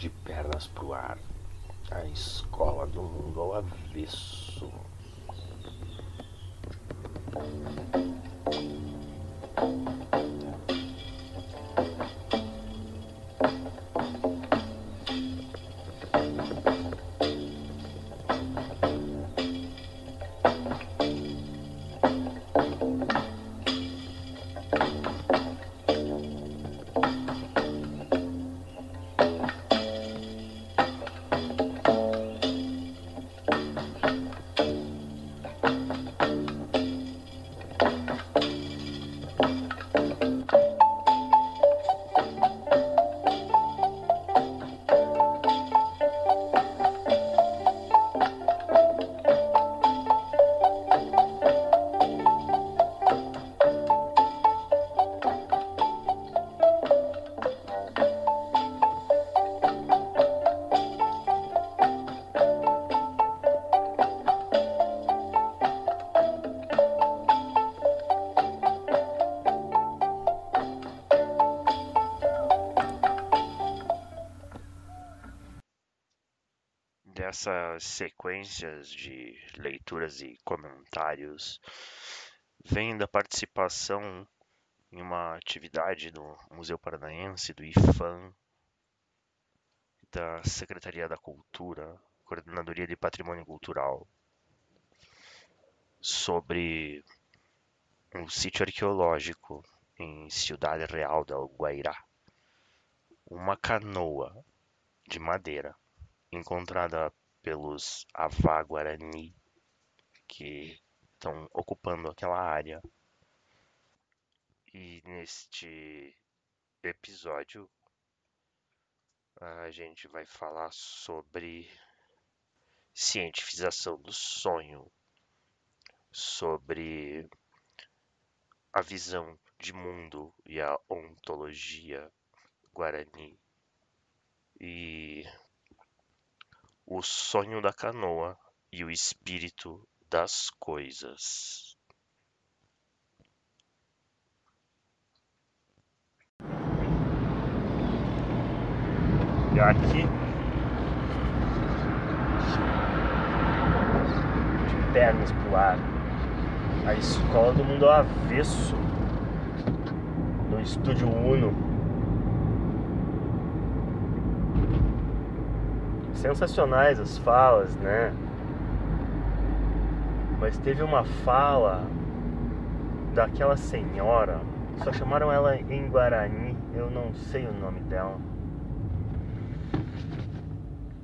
De pernas pro ar, a escola do mundo ao avesso. Dessas sequências de leituras e comentários vem da participação em uma atividade do Museu Paranaense, do IFAM, da Secretaria da Cultura, Coordenadoria de Patrimônio Cultural, sobre um sítio arqueológico em Cidade Real del Guairá. Uma canoa de madeira encontrada pelos Avá Guarani que estão ocupando aquela área. E neste episódio a gente vai falar sobre cientificação do sonho, sobre a visão de mundo e a ontologia guarani e o sonho da canoa e o espírito das coisas. E aqui, de pernas pro ar, a escola do mundo ao avesso, no Estúdio Uno. Sensacionais as falas, né? Mas teve uma fala daquela senhora, só chamaram ela em Guarani, eu não sei o nome dela,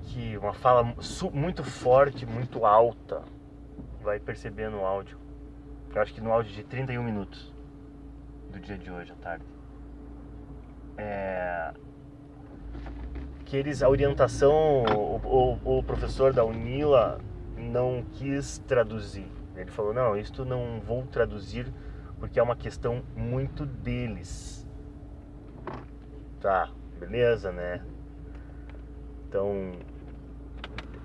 que uma fala muito forte, muito alta, vai perceber no áudio. Eu acho que no áudio de 31 minutos do dia de hoje à tarde. Que a orientação, o professor da Unila não quis traduzir. Ele falou, não, isto não vou traduzir porque é uma questão muito deles. Tá, beleza, né? Então,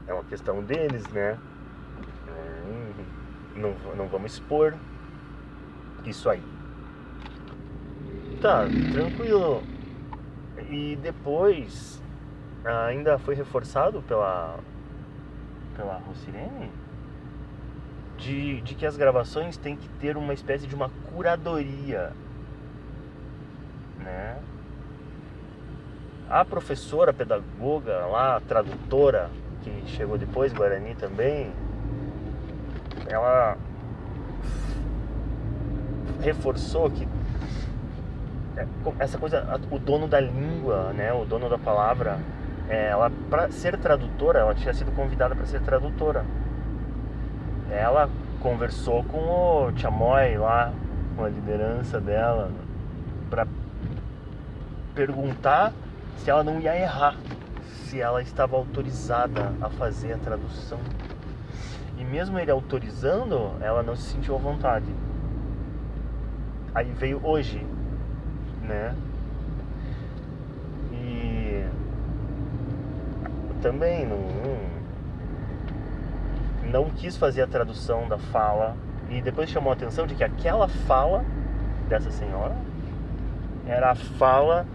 é uma questão deles, né? Não vamos expor isso aí. Tá, tranquilo. E depois ainda foi reforçado pela Rocirene de que as gravações têm que ter uma espécie de uma curadoria, né? A professora, pedagoga lá, a tradutora, que chegou depois, Guarani também, ela reforçou que essa coisa, o dono da língua, né, o dono da palavra, ela, para ser tradutora, ela tinha sido convidada para ser tradutora. Ela conversou com o Chamoy lá, com a liderança dela, para perguntar se ela não ia errar, se ela estava autorizada a fazer a tradução. E mesmo ele autorizando, ela não se sentiu à vontade. Aí veio hoje, né? E também não quis fazer a tradução da fala. E depois chamou a atenção de que aquela fala dessa senhora era a fala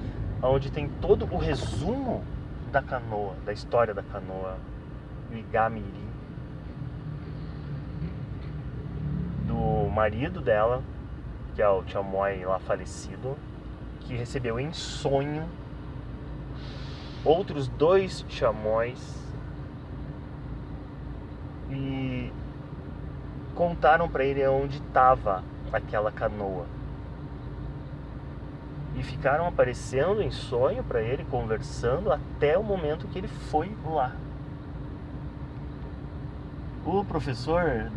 onde tem todo o resumo da canoa, da história da canoa Igamiri, do marido dela, que é o Chamoy lá falecido, que recebeu em sonho outros 2 Chamois e contaram para ele onde estava aquela canoa. E ficaram aparecendo em sonho para ele, conversando até o momento que ele foi lá. O professor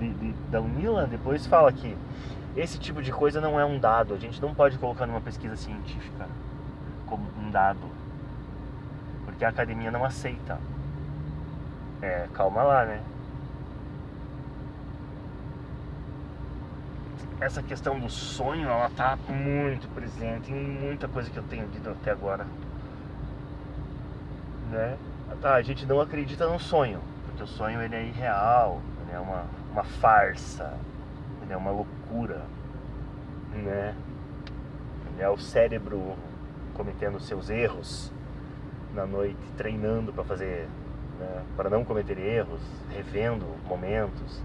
da UNILA depois fala que esse tipo de coisa não é um dado. A gente não pode colocar numa pesquisa científica como um dado, porque a academia não aceita. Calma lá, né? Essa questão do sonho, ela tá muito presente em muita coisa que eu tenho lido até agora, né? A gente não acredita no sonho, porque o sonho ele é irreal, ele é uma farsa, ele é uma loucura, né? Ele é o cérebro cometendo seus erros na noite, treinando para fazer, né, para não cometer erros, revendo momentos,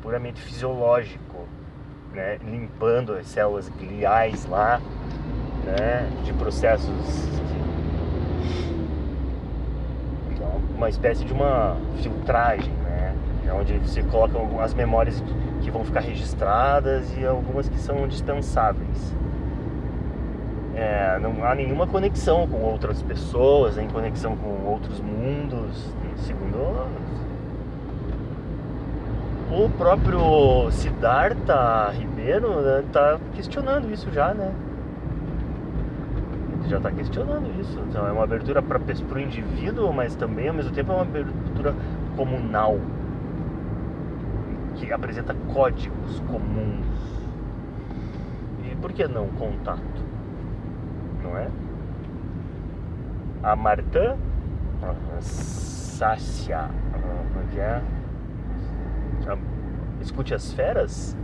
puramente fisiológico, né, limpando as células gliais lá, né, de processos então, uma espécie de uma filtragem, né, onde você coloca as memórias que vão ficar registradas e algumas que são dispensáveis. Não há nenhuma conexão com outras pessoas, nem conexão com outros mundos, segundo o próprio Siddhartha Ribeiro está questionando isso já, né? Ele já está questionando isso. Então é uma abertura para o indivíduo, mas também ao mesmo tempo é uma abertura comunal, que apresenta códigos comuns. E por que não contato? Não é? A Martha Sassia, que é? Escute as Feras,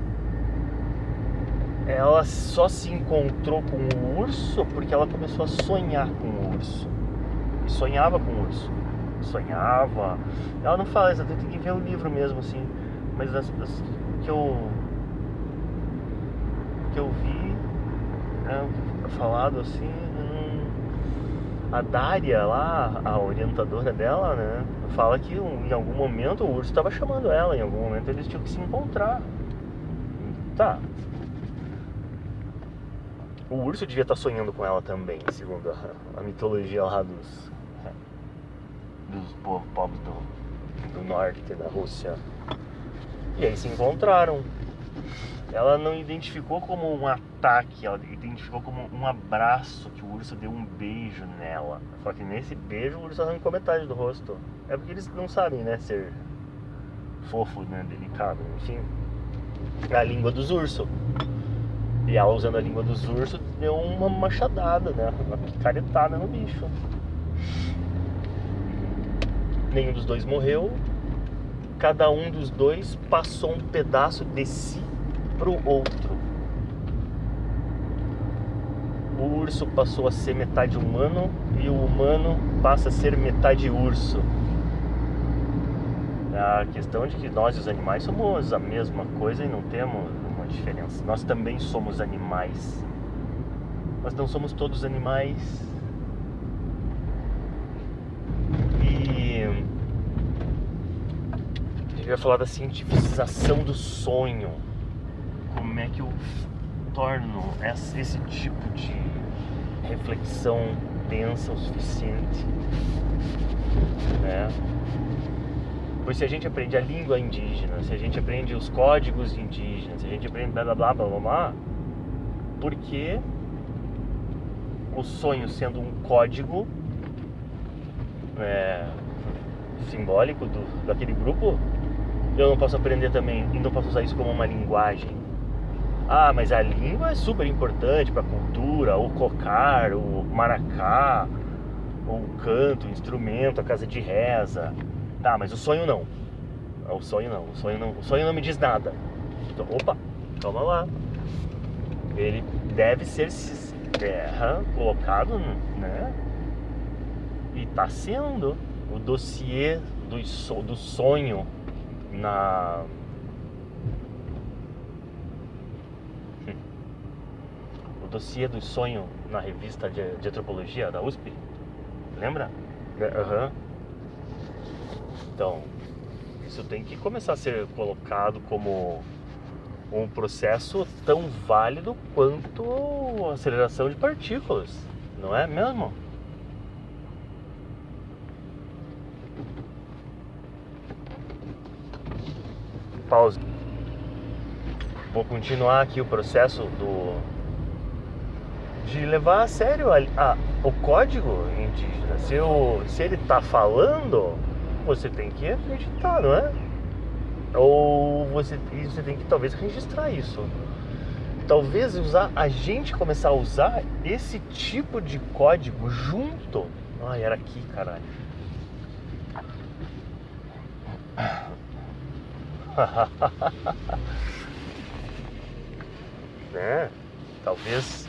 ela só se encontrou com o urso porque ela começou a sonhar com o urso. E sonhava com o urso. Sonhava. Ela não fala exatamente, tem que ver o livro mesmo, assim. Mas as que eu vi, falado assim, a Dária lá, a orientadora dela, né, fala que em algum momento o urso estava chamando ela, em algum momento eles tinham que se encontrar. Tá. O urso devia estar sonhando com ela também, segundo a mitologia lá dos povos do norte da Rússia. E aí se encontraram. Ela não identificou como um ataque, ela identificou como um abraço, que o urso deu um beijo nela. Só que nesse beijo o urso arrancou metade do rosto. É porque eles não sabem, né, ser fofo, né, delicado, enfim. A língua dos ursos. E ela, usando a língua dos ursos, deu uma machadada, né, uma picaretada no bicho. Nenhum dos dois morreu. Cada um dos dois passou um pedaço de si pro outro. O urso passou a ser metade humano e o humano passa a ser metade urso. A questão de que nós, os animais, somos a mesma coisa e não temos uma diferença. Nós também somos animais. Nós não somos todos animais. E eu ia falar da cientificização do sonho. Como é que eu torno esse tipo de reflexão densa o suficiente, né? Pois se a gente aprende a língua indígena, se a gente aprende os códigos indígenas, se a gente aprende blá blá blá blá blá, por que o sonho sendo um código simbólico daquele grupo, eu não posso aprender também e não posso usar isso como uma linguagem? Ah, mas a língua é super importante para a cultura, o cocar, o maracá, o canto, o instrumento, a casa de reza. Tá, mas o sonho não. O sonho não me diz nada. Então, opa, calma lá. Ele deve ser colocado, né, tá sendo o dossiê do sonho na... O dossiê do sonho na revista de antropologia da USP. Lembra? Aham. Então, isso tem que começar a ser colocado como um processo tão válido quanto a aceleração de partículas, não é mesmo? Pausa. Vou continuar aqui o processo de levar a sério o código indígena. Se ele está falando, você tem que acreditar, não é? Ou você tem que talvez registrar isso. Talvez a gente começar a usar esse tipo de código junto. Ai, era aqui, caralho. Né? Talvez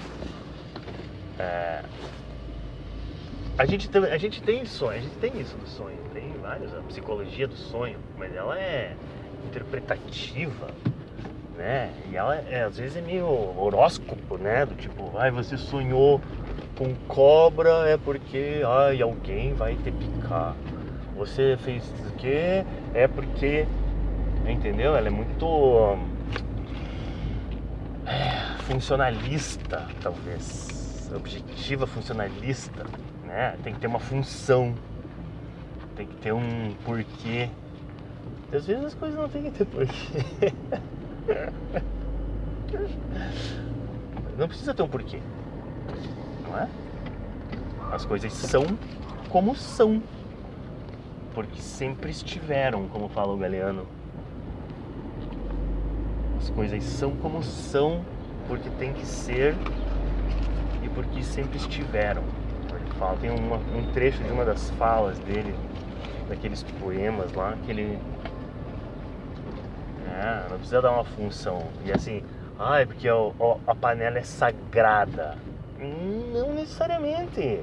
a gente tem sonho, a gente tem isso do sonho, tem vários, a psicologia do sonho, mas ela é interpretativa, né? E ela às vezes é meio horóscopo, né? Do tipo, você sonhou com cobra é porque alguém vai te picar. Você fez o quê? É porque, entendeu? Ela é muito funcionalista, talvez, objetiva, funcionalista, né? Tem que ter uma função, tem que ter um porquê. Às vezes as coisas não tem que ter porquê. Não precisa ter um porquê, não é? As coisas são como são, porque sempre estiveram, como fala o Galeano. As coisas são como são, porque tem que ser e porque sempre estiveram. Ele fala, tem um trecho de uma das falas dele, daqueles poemas lá, que ele não precisa dar uma função. E assim, é porque a panela é sagrada. Não necessariamente.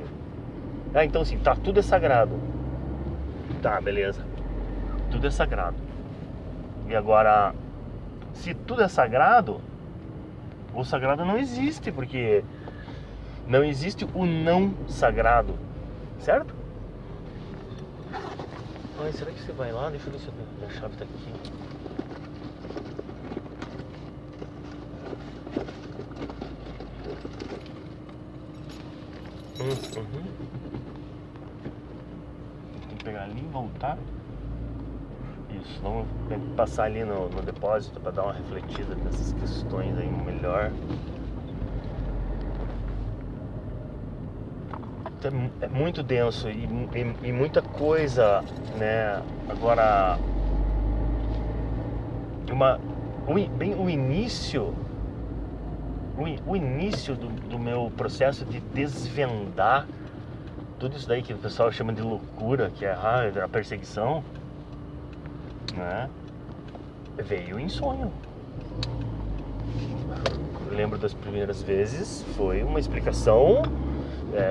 Então assim, tá, tudo é sagrado. Tá, beleza. Tudo é sagrado. E agora, se tudo é sagrado, o sagrado não existe, porque não existe o não sagrado, certo? Será que você vai lá? Deixa eu ver se a minha chave tá aqui. Tem que pegar ali e voltar. Isso, vamos passar ali no depósito para dar uma refletida nessas questões aí melhor. É muito denso e muita coisa, né? Agora, o início do meu processo de desvendar tudo isso daí que o pessoal chama de loucura, que é a perseguição, né? Veio em sonho. Eu lembro das primeiras vezes, foi uma explicação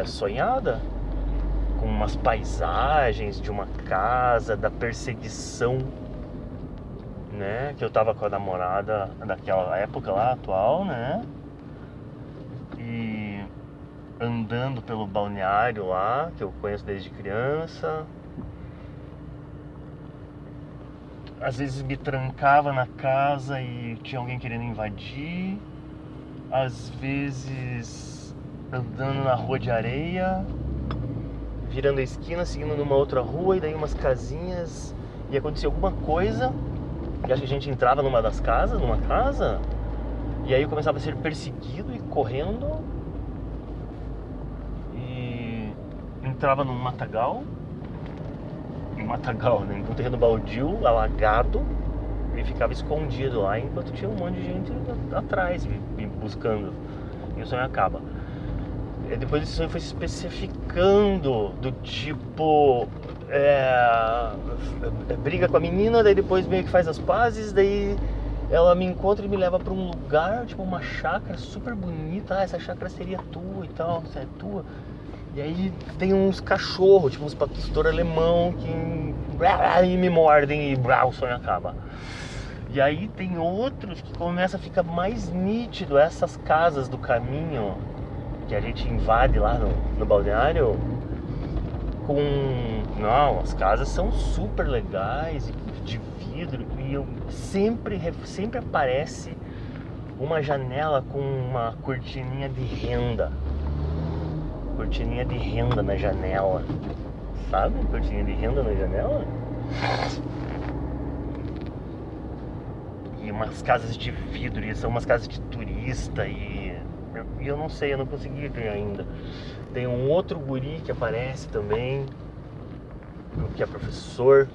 sonhada, com umas paisagens de uma casa, da perseguição, né? Que eu tava com a namorada daquela época lá, atual, né? E andando pelo balneário lá, que eu conheço desde criança. Às vezes me trancava na casa e tinha alguém querendo invadir. Às vezes andando na rua de areia, virando a esquina, seguindo numa outra rua, e daí umas casinhas, e acontecia alguma coisa, e acho que a gente entrava numa casa, e aí eu começava a ser perseguido e correndo, e entrava num matagal, né, num terreno baldio, alagado, e ficava escondido lá, enquanto tinha um monte de gente atrás, me buscando, e o sonho acaba. E depois esse sonho foi se especificando, do tipo, briga com a menina, daí depois meio que faz as pazes, daí ela me encontra e me leva pra um lugar, tipo uma chácara super bonita. Essa chácara seria tua e tal, se é tua. E aí tem uns cachorros, tipo uns pastor alemão que me mordem e o sonho acaba. E aí tem outros que começa a ficar mais nítido essas casas do caminho que a gente invade lá no balneário. Não, as casas são super legais, de vidro, e sempre aparece uma janela com uma cortininha de renda. Cortininha de renda na janela. Sabe? Cortininha de renda na janela? E umas casas de vidro, e são umas casas de turista, e eu não sei, eu não consegui ver ainda. Tem um outro guri que aparece também, que é professor,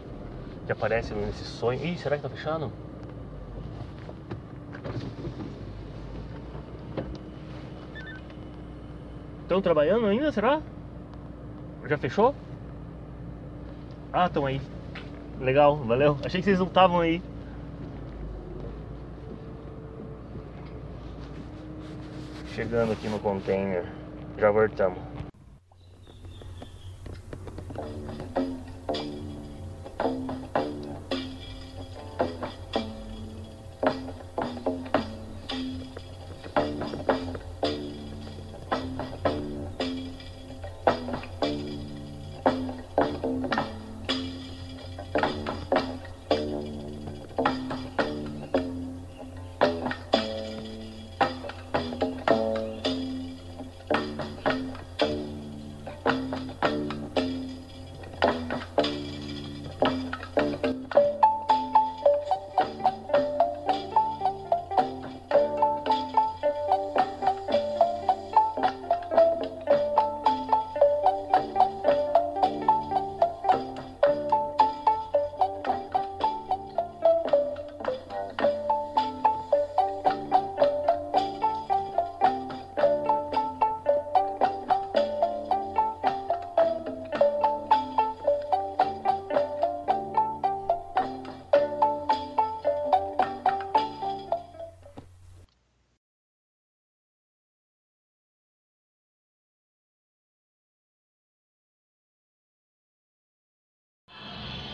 que aparece nesse sonho. Ih, será que tá fechando? Estão trabalhando ainda, será? Já fechou? Ah, estão aí. Legal, valeu. Achei que vocês não estavam aí. Chegando aqui no container. Já voltamos.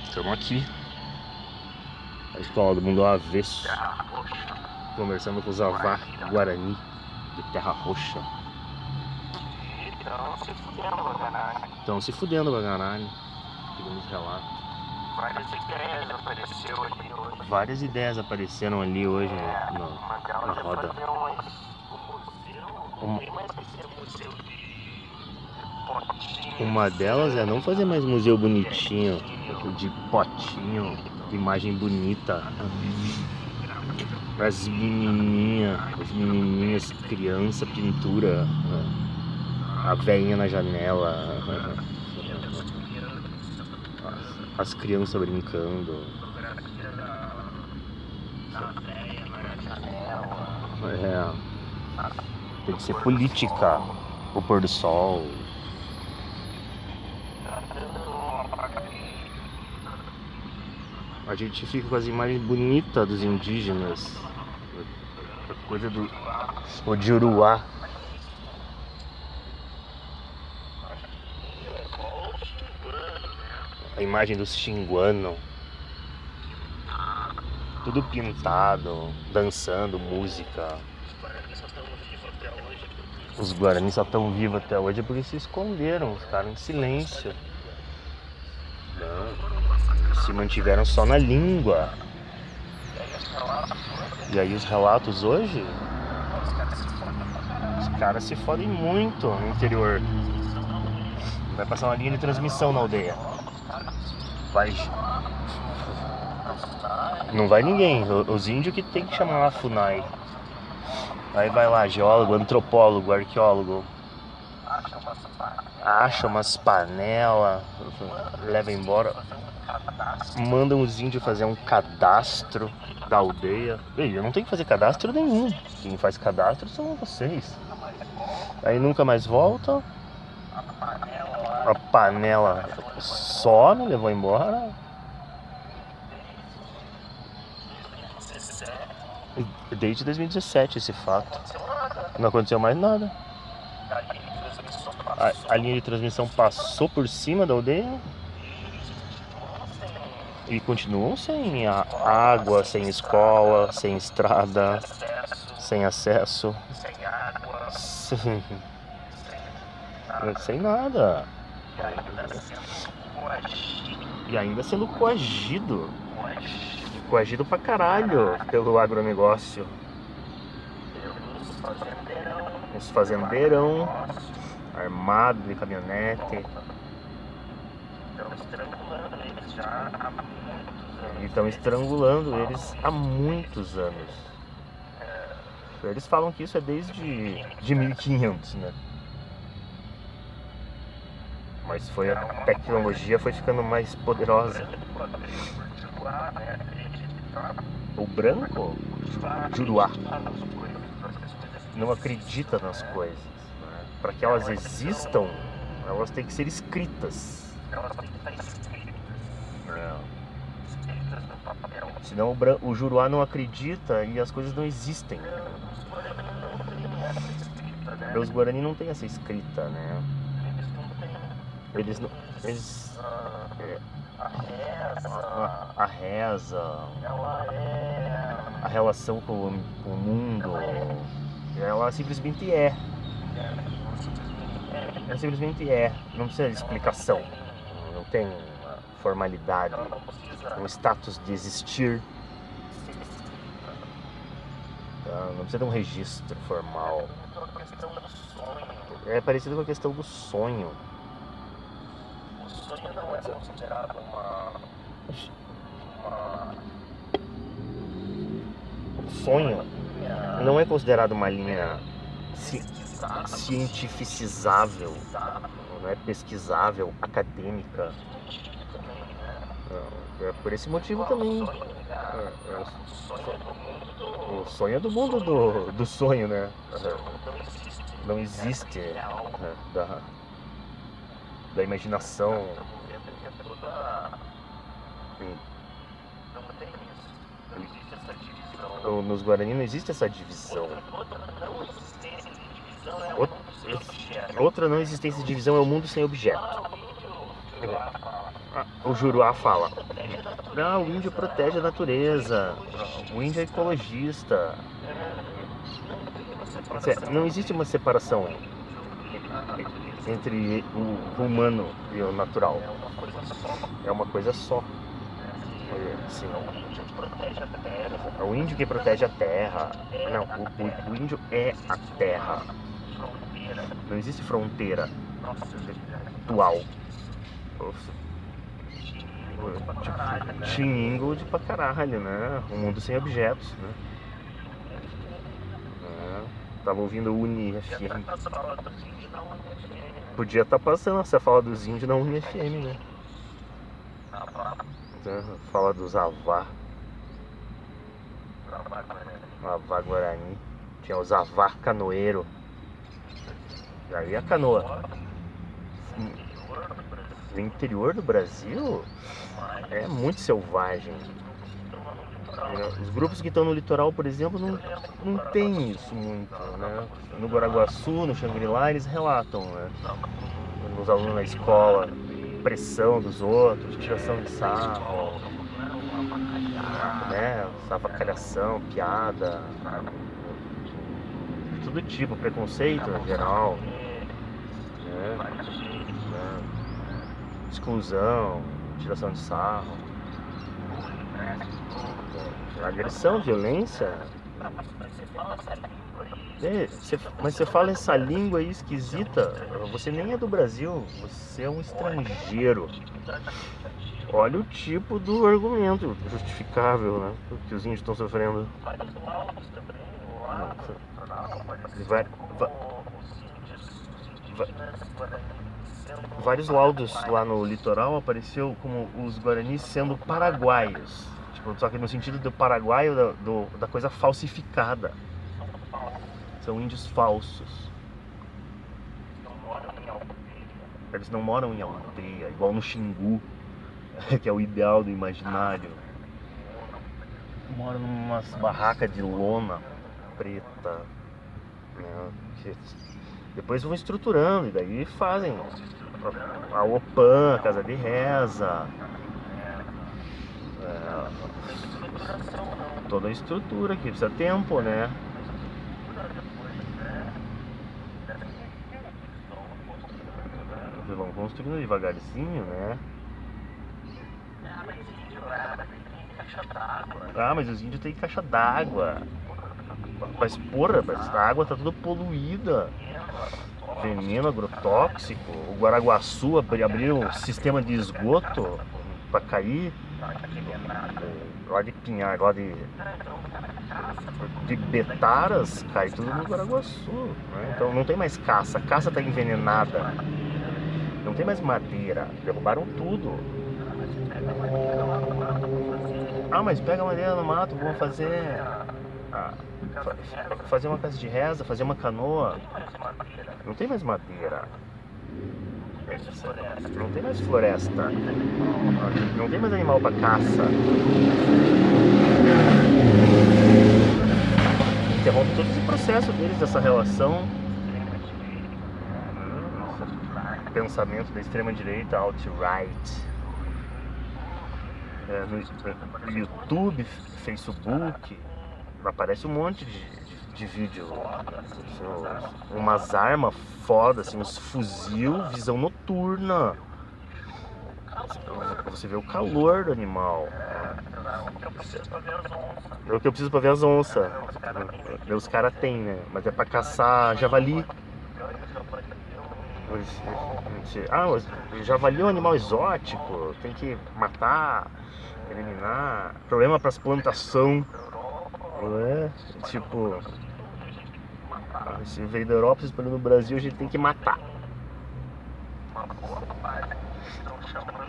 Estamos aqui, a escola do mundo ao avesso, conversando com os Avá Guarani de Terra Roxa. Estão se fudendo pra caralho, segundo os relatos. Várias ideias apareceram ali hoje na roda. Uma delas é não fazer mais museu bonitinho, de potinho, imagem bonita. As menininhas, criança, pintura, a velhinha na janela, as crianças brincando. Tem que ser política, o pôr do sol. A gente fica com as imagens bonitas dos indígenas, a coisa do Ojuruá. A imagem dos Xinguano, tudo pintado, dançando, música. Os Guarani só estão vivos até hoje porque se esconderam, ficaram em silêncio. Se mantiveram só na língua. E aí os relatos hoje, os caras se fodem muito no interior. Vai passar uma linha de transmissão na aldeia. Não vai ninguém, os índios que tem que chamar a FUNAI. Aí vai lá, geólogo, antropólogo, arqueólogo, acha umas panelas, leva embora. Mandam os índios fazer um cadastro da aldeia. Ei, eu não tenho que fazer cadastro nenhum. Quem faz cadastro são vocês. Aí nunca mais volta. A panela some, levou embora. Desde 2017 esse fato. Não aconteceu mais nada. a linha de transmissão passou por cima da aldeia e continuam sem água, sem escola, sem estrada, sem acesso, sem nada. E ainda sendo coagido pra caralho pelo agronegócio. Uns fazendeirão armado de caminhonete. E estão estrangulando eles há muitos anos. Eles falam que isso é desde 1500, né? Mas a tecnologia foi ficando mais poderosa. O branco, Juruá, não acredita nas coisas, né? Para que elas existam, elas têm que ser escritas. Senão o Juruá não acredita e as coisas não existem. Os Guarani não têm essa escrita, né? A reza, a relação com o mundo, ela simplesmente é. Ela simplesmente é. Não precisa de explicação. Não tem uma formalidade, um status de existir. Não precisa de um registro formal. É parecido com a questão do sonho. O sonho não é considerado uma linha cientificizável, não é pesquisável, acadêmica. É por esse motivo também. O sonho é do mundo do sonho, né? Não existe, né? Da imaginação. Nos Guarani não existe essa divisão. Outra não existência de divisão é o mundo sem objeto. O Juruá fala: não, o índio protege a natureza, o índio é ecologista. Não existe uma separação entre o humano e o natural. É uma coisa só. Sim. É o índio que protege a terra. Não, o índio é a terra. Não existe fronteira atual. Tipo, Xingu de pra caralho, né? Um mundo sem objetos, né? Tava ouvindo o Uni FM. Podia estar passando essa fala dos índios na Uni FM, né? Fala dos Avá. Avá Guarani. Tinha os Avá canoeiro. E aí a canoa. No interior do Brasil é muito selvagem. Os grupos que estão no litoral, por exemplo, não tem isso muito, né? No Guaraguaçu, no Xangri-Lá, eles relatam, né? Os alunos na escola, pressão dos outros, tiração de sarro, né? Avacalhação, piada, tudo tipo, preconceito em geral, né? Exclusão, tiração de sarro, agressão, violência. Mas você fala essa língua aí esquisita, você nem é do Brasil, você é um estrangeiro. Olha o tipo do argumento justificável, né, que os índios estão sofrendo. Vários laudos lá no litoral apareceu como os guaranis sendo paraguaios. Tipo, só que no sentido do paraguaio da coisa falsificada. São índios falsos. Eles não moram em aldeia, igual no Xingu, que é o ideal do imaginário. Moram numas barracas de lona preta, né? Depois vão estruturando, e daí fazem a OPAN, a casa de reza, toda a estrutura que precisa tempo, né? Vão construindo devagarzinho, né? Ah, mas os índios têm caixa d'água. Mas porra, a água tá toda poluída. Veneno agrotóxico. O Guaraguaçu abriu um sistema de esgoto pra cair. Lá de Pinhar, lá de Betaras, cai tudo no Guaraguaçu, né? Então não tem mais caça. A caça tá envenenada. Não tem mais madeira. Derrubaram tudo. Ah, mas pega a madeira no mato, vamos fazer uma casa de reza, fazer uma canoa. Não tem mais madeira. Não tem mais floresta. Não tem mais animal para caça. Interrompe todo esse processo deles, dessa relação. Pensamento da extrema direita, alt-right. No YouTube, Facebook, aparece um monte de vídeo, umas armas foda, assim, uns fuzil, visão noturna. Você vê o calor do animal. É o que eu preciso pra ver as onças. Os caras têm, né? Mas é pra caçar javali. Javali é um animal exótico, tem que matar, eliminar. Problema para as plantações, né? Tipo, se veio da Europa, se espalhou no Brasil, a gente tem que matar.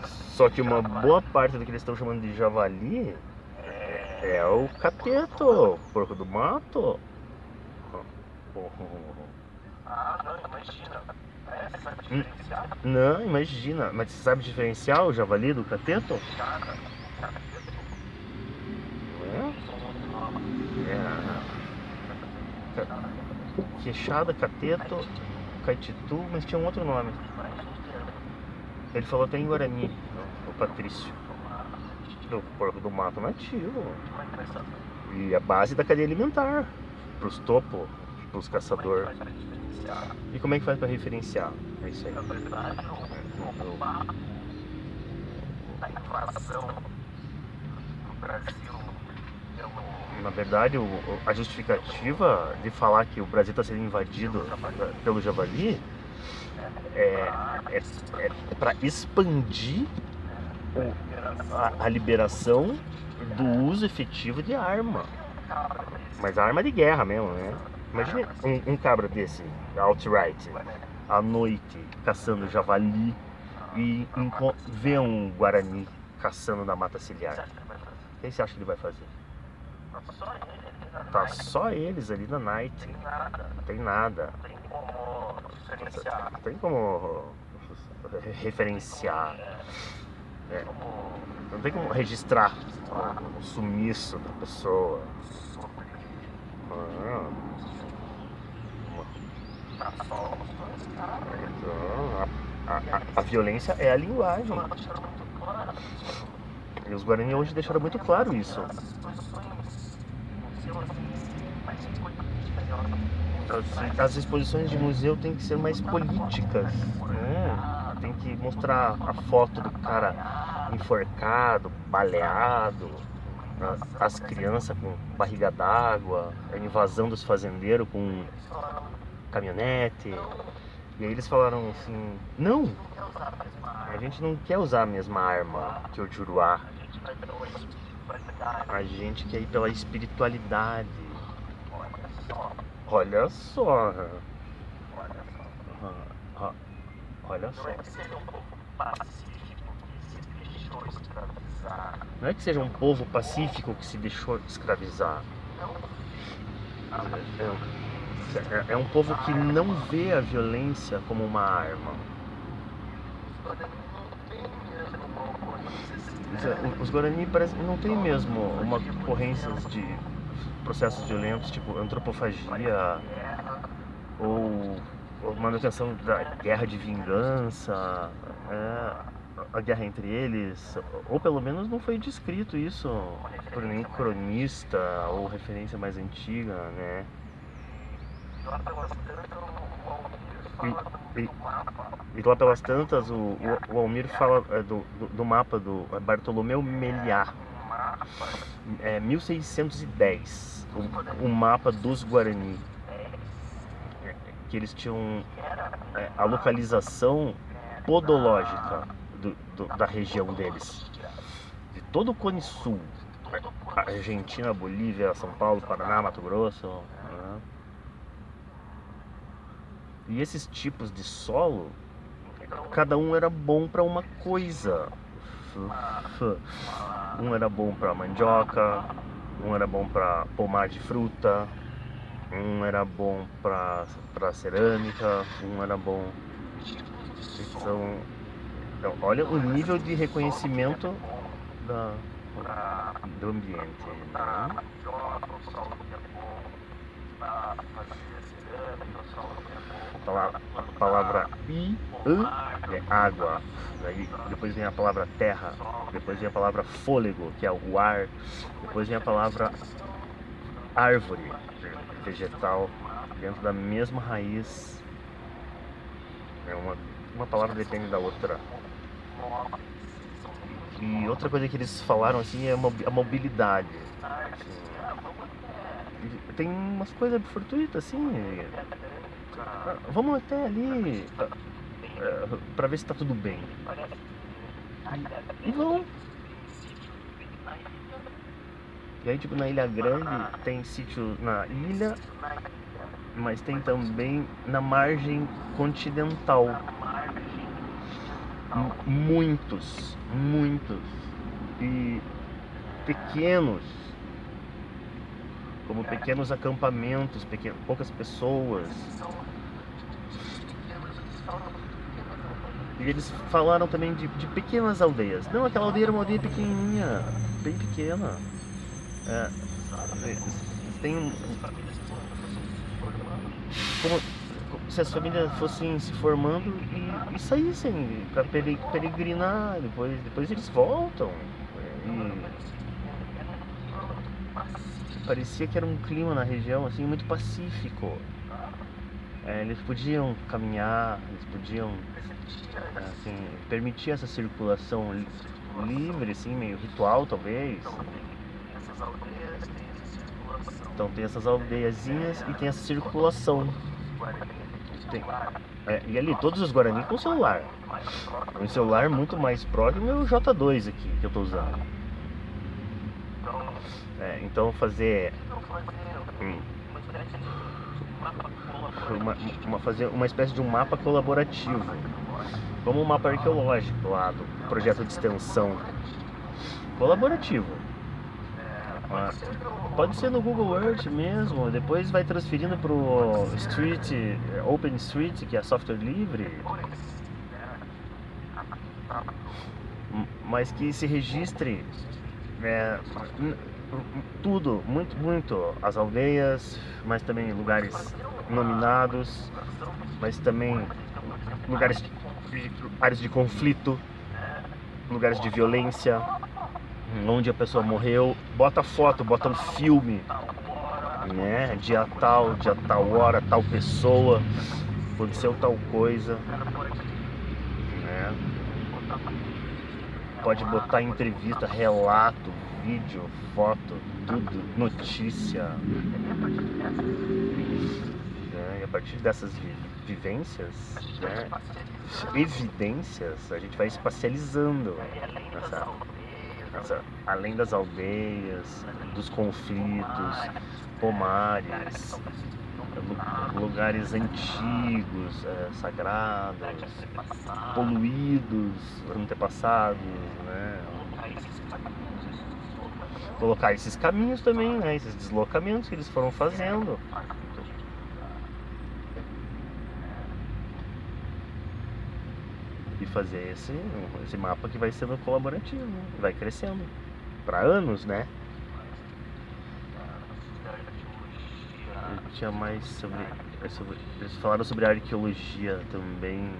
Só que uma boa parte do que eles estão chamando de javali é o cateto, porco do mato. Não, imagina. Mas você sabe diferenciar o javali do cateto? Queixada, cateto, caititu, mas tinha um outro nome. Ele falou até em Guarani, o Patrício. Do porco do mato nativo. E a base da cadeia alimentar. Pros topos, pros caçadores. E como é que faz para referenciar? É isso aí. Na verdade, a justificativa de falar que o Brasil está sendo invadido pelo javali é para expandir a liberação do uso efetivo de arma. Mas a arma de guerra mesmo, né? Imagina um cabra desse, alt-right, à noite, caçando javali e vê um guarani caçando na mata ciliar. O que você acha que ele vai fazer? Tá só eles ali na night. Não tem nada. Não tem como referenciar. Não tem como registrar o sumiço da pessoa. A violência é a linguagem. E os Guarani hoje deixaram muito claro isso. As exposições de museu têm que ser mais políticas, né? Tem que mostrar a foto do cara enforcado, baleado, as crianças com barriga d'água, a invasão dos fazendeiros com caminhonete. E aí eles falaram assim: não, a gente não quer usar a mesma arma que o Juruá, a gente quer ir pela espiritualidade. Olha só. Olha só. Não é que seja um povo pacífico que se deixou escravizar. É um povo que não vê a violência como uma arma. Os Guarani parece que não tem mesmo uma ocorrência de processos violentos, tipo antropofagia ou manutenção da guerra de vingança, a guerra entre eles, ou pelo menos não foi descrito isso por nenhum cronista ou referência mais antiga, né? E lá pelas tantas, o Almir fala do mapa do Bartolomeu Meliá, 1610, o mapa dos Guarani, que eles tinham a localização podológica da região deles, de todo o Cone Sul, Argentina, Bolívia, São Paulo, Paraná, Mato Grosso, né? E esses tipos de solo, cada um era bom para uma coisa. Um era bom para mandioca, um era bom para pomar de fruta, um era bom para cerâmica, um era bom. Então, olha o nível de reconhecimento do ambiente, né? A palavra é água, daí depois vem a palavra terra, depois vem a palavra fôlego, que é o ar, depois vem a palavra árvore, vegetal, dentro da mesma raiz. Uma palavra depende da outra. E outra coisa que eles falaram assim é a mobilidade. Assim, tem umas coisas fortuitas assim. Vamos até ali pra ver se tá tudo bem. E vão. E aí, tipo, na Ilha Grande tem sítio na ilha, mas tem também na margem continental. Muitos. E pequenos, como pequenos acampamentos, poucas pessoas. E eles falaram também de pequenas aldeias. Não, aquela aldeia era uma aldeia pequenininha, bem pequena. Tem como se as famílias fossem se formando e saíssem para peregrinar, depois eles voltam. E parecia que era um clima na região assim muito pacífico. Eles podiam caminhar, eles podiam assim, permitir essa circulação livre, assim, meio ritual talvez. Então tem essas aldeiazinhas e tem essa circulação. E ali todos os Guarani com celular. Um celular muito mais próximo é o J2 aqui que eu tô usando. Então fazer fazer uma espécie de um mapa colaborativo, como um mapa arqueológico lá do projeto de extensão colaborativo. Pode ser no Google Earth mesmo, depois vai transferindo para o OpenStreet, que é software livre, mas que se registre tudo, muito, as aldeias, mas também lugares nominados, mas também áreas de conflito, lugares de violência, onde a pessoa morreu, bota foto, bota um filme, né? Dia tal hora, tal pessoa, aconteceu tal coisa, né? Pode botar entrevista, relato, vídeo, foto, tudo, notícia, né? E a partir dessas vivências, né? Evidências, a gente vai espacializando além das aldeias, dos conflitos, pomares, lugares antigos, sagrados, poluídos, antepassados, né? Colocar esses caminhos também, né? Esses deslocamentos que eles foram fazendo. E fazer esse mapa que vai sendo colaborativo, vai crescendo para anos, né? tinha mais sobre... Eles falaram sobre arqueologia também.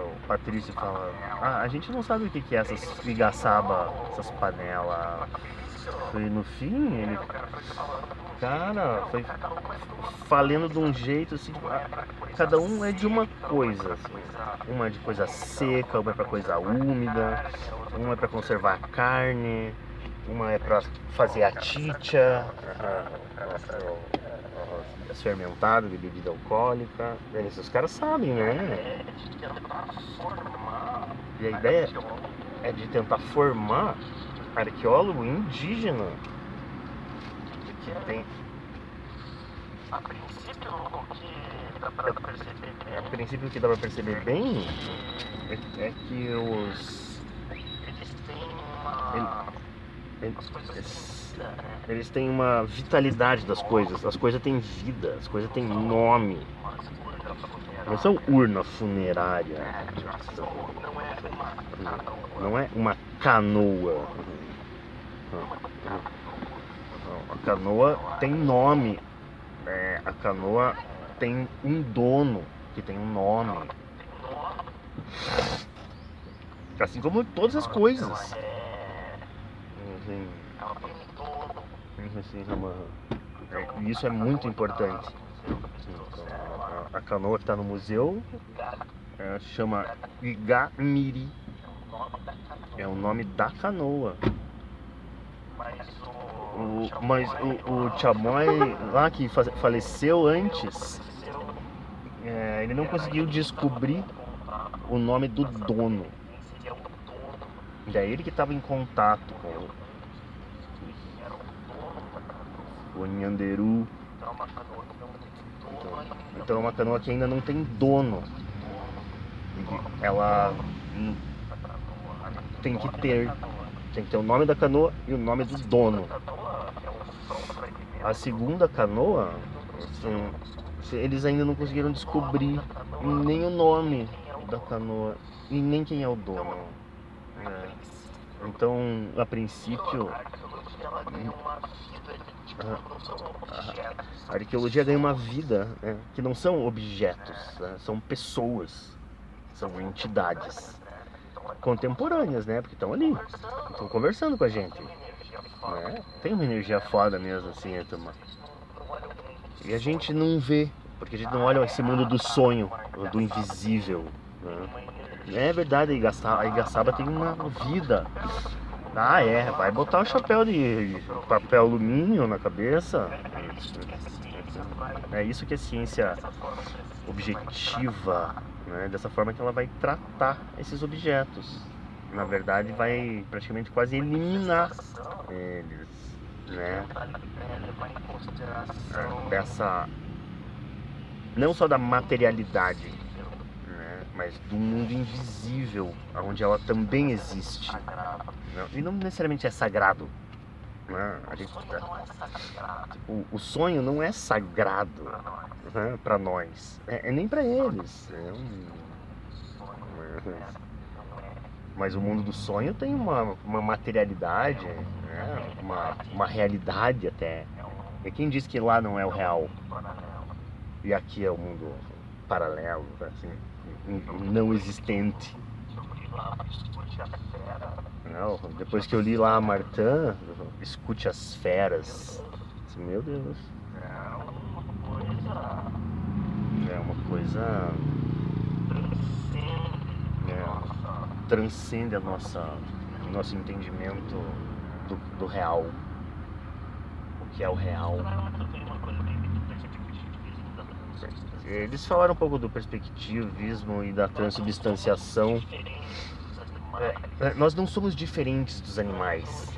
O Patrício fala, a gente não sabe o que é essas igaçaba, essas panelas. E no fim, ele, cara, foi falando de um jeito assim, cada um é de uma coisa, assim. Uma é de coisa seca, uma é pra coisa úmida, uma é pra conservar a carne, uma é pra fazer a chicha, as fermentadas de bebida alcoólica. Os caras sabem, né? E a ideia é de tentar formar arqueólogo indígena que tem... A princípio o que dá pra perceber bem é que eles têm uma vitalidade das coisas, as coisas têm vida, as coisas têm nome. Não são urna funerária, não é uma canoa. A canoa tem nome, a canoa tem um dono que tem um nome, assim como todas as coisas. Isso é muito importante. A canoa que está no museu chama Igamiri, é o nome da canoa. Mas o Chamoy lá que faleceu antes, ele não conseguiu descobrir o nome do dono. E é ele que estava em contato com o Nhanderu. Então é uma canoa que ainda não tem dono. Ela tem que ter o nome da canoa e o nome do dono. A segunda canoa, eles ainda não conseguiram descobrir nem o nome da canoa e nem quem é o dono. Então, a princípio, a arqueologia ganha uma vida, né, que não são objetos, né, são pessoas, são entidades contemporâneas, né, porque estão ali, estão conversando com a gente, né? Tem uma energia foda mesmo, assim, turma. E a gente não vê, porque a gente não olha esse mundo do sonho, do invisível, né? É verdade, a Igaçaba tem uma vida. Vai botar o chapéu de papel alumínio na cabeça. É isso que é ciência objetiva, né? Dessa forma que ela vai tratar esses objetos. Na verdade, vai praticamente quase eliminar eles, né? Dessa, não só da materialidade, né? Mas do mundo invisível, onde ela também existe. E não necessariamente é sagrado, né? O sonho não é sagrado, né, para nós, nem para eles. Mas o mundo do sonho tem uma materialidade, né? uma realidade até. E quem diz que lá não é o real? E aqui é o mundo paralelo, assim, não existente. Não, depois que eu li lá a Martin, Escute as Feras, meu Deus, é uma coisa, transcende o nosso entendimento do real, o que é o real. Eles falaram um pouco do perspectivismo e da transubstanciação. Nós não somos diferentes dos animais,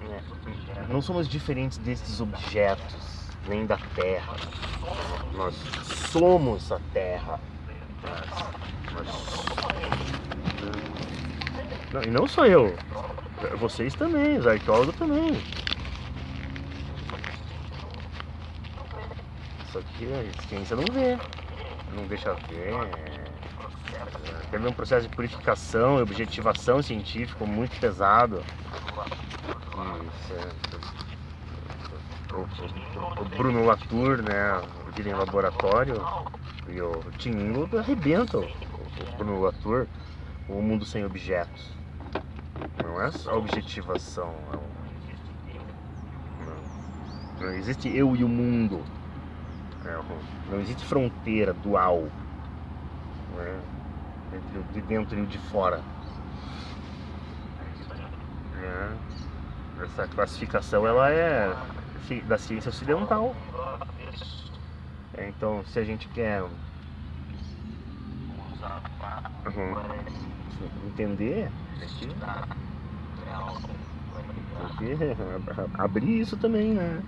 né? Não somos diferentes desses objetos, nem da Terra. Nós somos a Terra. E não só eu, vocês também, os arqueólogos também. Só que a ciência não vê, não deixa ver. Teve um processo de purificação e objetivação científica muito pesado. O Bruno Latour, né, vira em laboratório, e o Tim Ingold arrebenta o Bruno Latour, o mundo sem objetos. Não é só objetivação, não existe eu e o mundo, não existe fronteira dual, né, entre o de dentro e o de fora. Essa classificação ela é da ciência ocidental. Então, se a gente quer entender, tem que abrir isso também, né?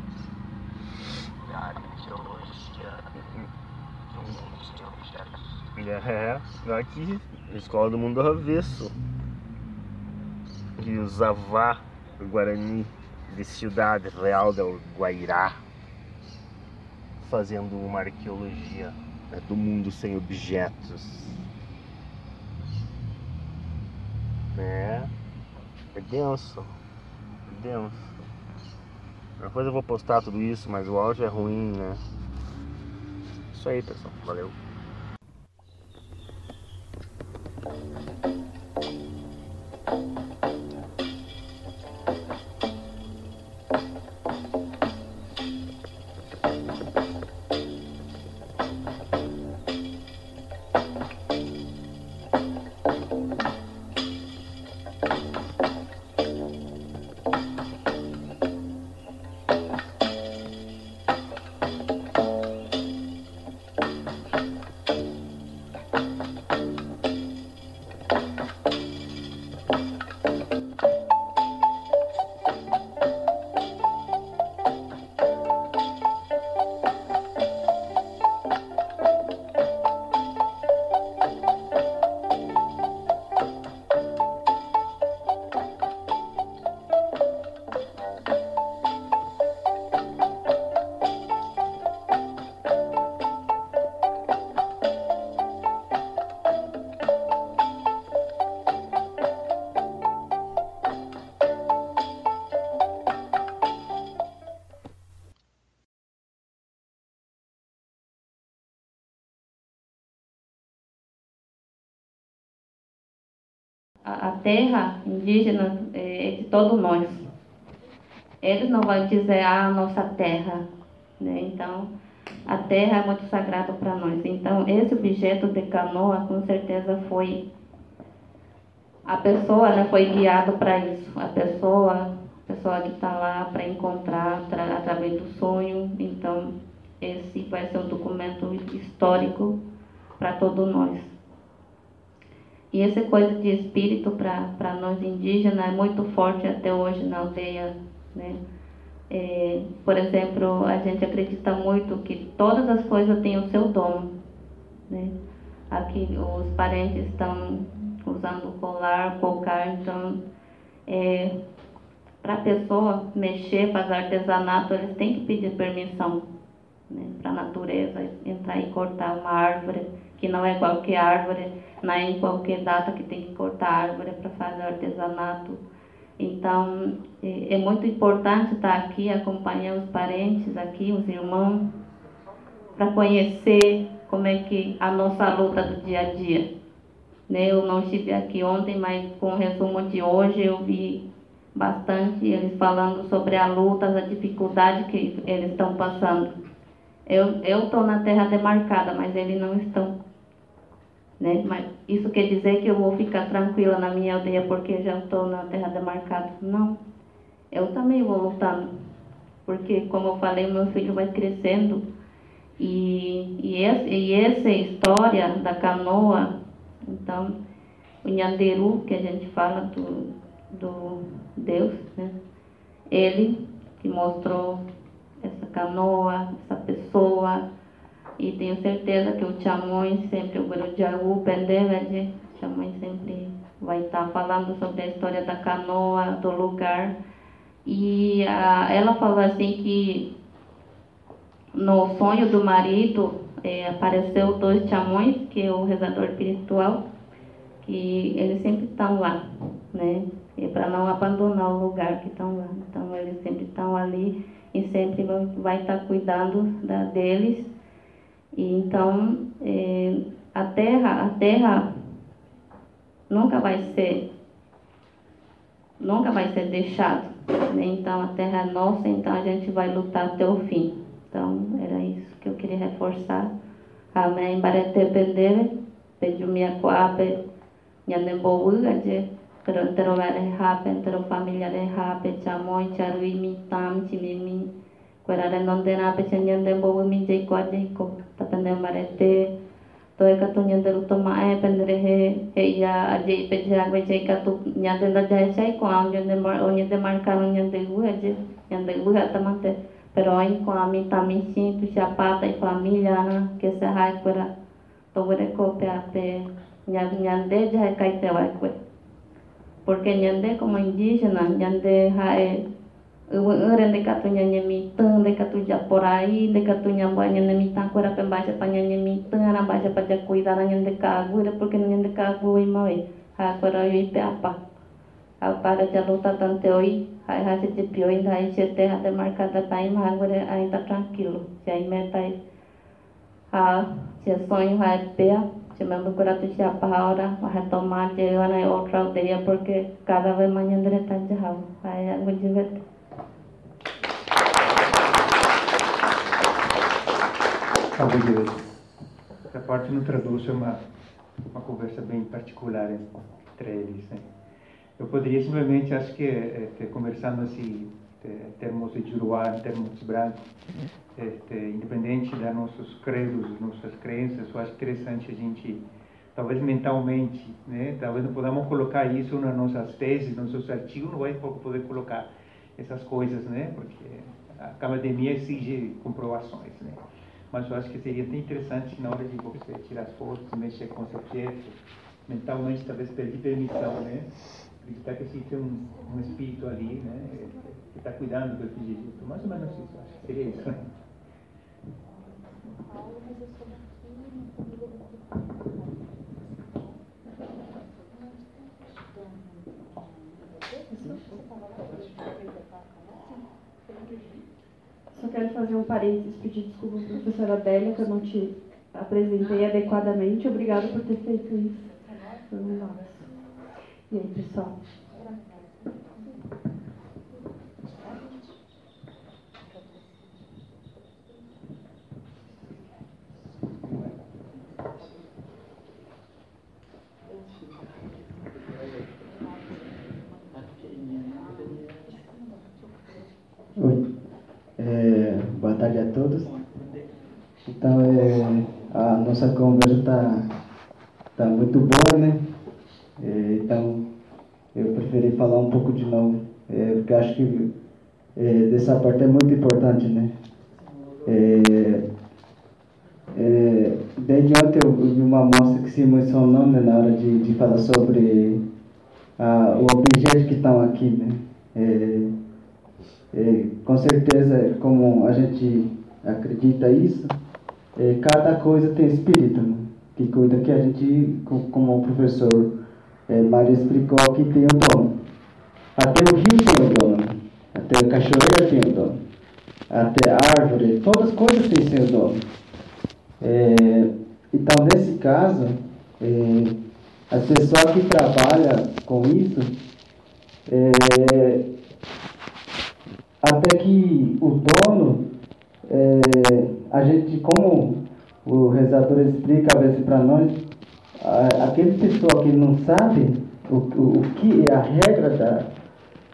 Aqui, Escola do Mundo Avesso, e o Zavá Guarani de Cidade Real del Guairá, fazendo uma arqueologia, né, do mundo sem objetos. É denso, é denso. Depois eu vou postar tudo isso, mas o áudio é ruim, né? Isso aí, pessoal. Valeu. A terra indígena é de todos nós. Eles não vão dizer a nossa terra, né? Então, a terra é muito sagrada para nós. Então, esse objeto de canoa, com certeza foi a pessoa, né, foi guiado para isso. A pessoa que está lá para encontrar através do sonho. Então, esse vai ser um documento histórico para todos nós. E essa coisa de espírito para nós indígenas é muito forte até hoje na aldeia, né? Por exemplo, a gente acredita muito que todas as coisas têm o seu dono, né? Aqui os parentes estão usando colar, cocar, então para a pessoa mexer, fazer artesanato, eles têm que pedir permissão, né, para a natureza entrar e cortar uma árvore, que não é qualquer árvore, não é em qualquer data que tem que cortar a árvore para fazer artesanato. Então, é muito importante estar aqui, acompanhar os parentes aqui, os irmãos, para conhecer como é que a nossa luta do dia a dia. Né? Eu não estive aqui ontem, mas com o resumo de hoje eu vi bastante eles falando sobre a luta, a dificuldade que eles estão passando. Eu estou na terra demarcada, mas eles não estão. Né? Mas isso quer dizer que eu vou ficar tranquila na minha aldeia porque já estou na terra demarcada? Não. Eu também vou lutando. Porque, como eu falei, meu filho vai crescendo. E essa história da canoa, então, o Nhanderu, que a gente fala do Deus, né? Ele que mostrou essa canoa, essa pessoa. E tenho certeza que o Chamões sempre, o Gurujaú Pendevede, o Chamões sempre vai estar falando sobre a história da canoa, do lugar. E ela falou assim que no sonho do marido, apareceu 2 chamões, que é o rezador espiritual, que eles sempre estão lá, né? E para não abandonar o lugar que estão lá. Então eles sempre estão ali e sempre vai estar cuidando deles. E então a terra nunca vai ser deixada, né? Então a terra é nossa, então a gente vai lutar até o fim. Então era isso que eu queria reforçar. Amém. Barete pendere, pediu minha coape, minha nembouga, pero entero vere hape, entero familiar hape, chamoi, charui, mitam, chimimi, querare non denape, chenyende bowu mi jeko ajeko, tapende barete, toy katu nyende utoma pendere he ya ajei pejak vejei katu nyende da jai sai ko am nyende markano nyende uaje, nyende uha tamante. Pero aí com a minha também sim, tu chapata e família, né? Que se hai para todo o corpo até nhande já cai te vai com, porque nhande como indígena nhande hai de katu nyanyi miteng de katu japorai de katu nyamba nyande mitang kura pembaca panyanyi miteng ana baca pada cuidar nyande kagu de porque nyande kagu e mai ha para eu pe apa para já luta tanto hoje hai se pior hai se terra de marcada time agora ainda tranquilo se aí meta se sonho hai pe se me procura tu se apa hora vai tomar de ana outra aldeia porque cada vez mais nyande tá já hai algo de ver. Essa parte no traduz é uma conversa bem particular entre eles, né? Eu poderia simplesmente, acho que conversando assim, em termos de Juruá, em termos brancos, independente dos nossos credos, nossas crenças, eu acho interessante a gente, talvez mentalmente, né? Talvez não podamos colocar isso nas nossas teses, nos nossos artigos, não vai poder colocar essas coisas, né? Porque a academia exige comprovações, né? Mas eu acho que seria bem interessante na hora de você tirar as fotos, mexer com os objetos, mentalmente talvez pedir permissão, né? Acreditar que existe um espírito ali, né? Que está cuidando do espírito. Mais ou menos isso, acho que seria isso, né? Só quero fazer um parênteses, pedir desculpa para a professora Adélia, que eu não te apresentei adequadamente. Obrigada por ter feito isso. Foi um lapso. E aí, pessoal? Oi. Boa tarde a todos. Então, a nossa conversa está muito boa, né? Então, eu preferi falar um pouco de novo, porque acho que dessa parte é muito importante, né? Desde ontem eu vi uma moça que se emocionou, né, na hora de falar sobre o objeto que estão aqui, né? Com certeza, como a gente acredita isso, cada coisa tem espírito, né? Que cuida, que a gente, como o professor Mário explicou, que tem o dono. Até o rio tem o dono, até a cachoeira tem o dono, até a árvore, todas as coisas têm seu dono. Então, nesse caso, as pessoas que trabalham com isso, até que o dono, a gente, como o rezador explica às vezes para nós, aquele pessoa que não sabe o que é a regra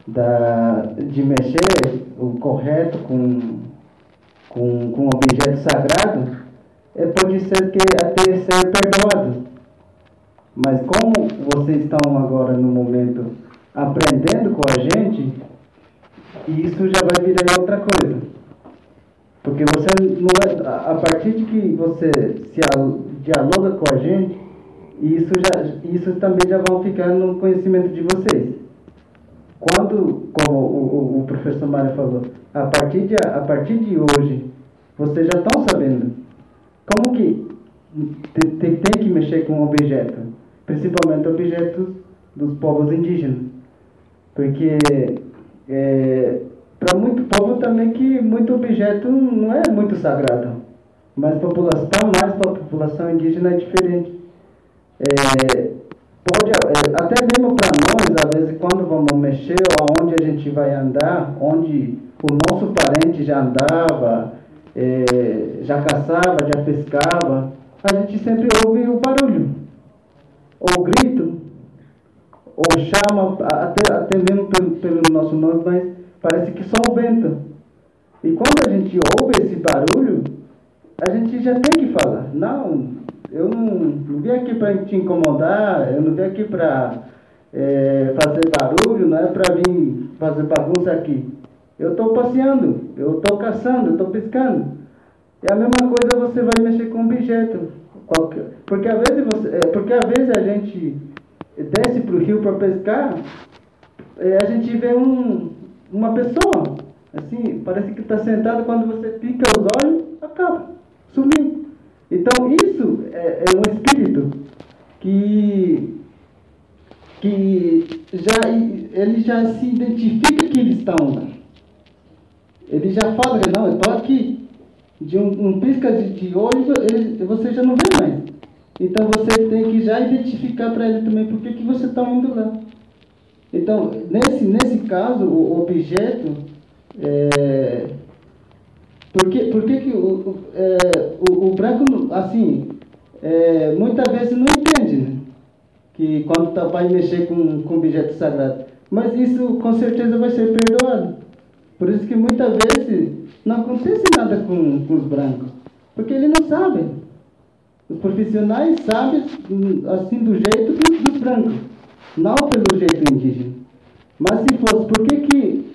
de mexer o correto com um objeto sagrado, pode ser que até ser perdoado. Mas como vocês estão agora no momento aprendendo com a gente, isso já vai virar outra coisa. Porque você não é, a partir de que você se dialoga com a gente, isso também já vai ficar no conhecimento de vocês. Quando, como o professor Mário falou, a partir de hoje, vocês já estão sabendo como que tem que mexer com objetos, principalmente objetos dos povos indígenas, porque para muito povo também que muito objeto não é muito sagrado, mas para a população indígena é diferente. Pode, até mesmo para nós, às vezes, quando vamos mexer, ou aonde a gente vai andar, onde o nosso parente já andava, já caçava, já pescava, a gente sempre ouve o barulho, ou grito, ou chama, até mesmo pelo nosso nome, mas parece que só o vento. E quando a gente ouve esse barulho, a gente já tem que falar, não, eu não vim aqui para te incomodar, eu não vim aqui para fazer barulho, não é para vir fazer bagunça aqui. Eu estou passeando, eu estou caçando, eu estou pescando. É a mesma coisa você vai mexer com um objeto. Porque às vezes a gente desce para o rio para pescar, a gente vê uma pessoa, assim, parece que está sentado, quando você pica os olhos, acaba, sumiu. Então isso é um espírito que ele já se identifica que eles estão lá. Ele já fala, não, eu estou aqui. De um pisca de olho, você já não vê mais. Então você tem que já identificar para ele também por que você está indo lá. Então, nesse caso, o objeto, por que o branco, assim, muitas vezes não entende, né? Que quando vai mexer com objeto sagrado. Mas isso com certeza vai ser perdoado. Por isso que muitas vezes não acontece nada com os brancos, porque eles não sabem. Os profissionais sabem assim do jeito dos brancos, não pelo jeito indígena. Mas se fosse, por que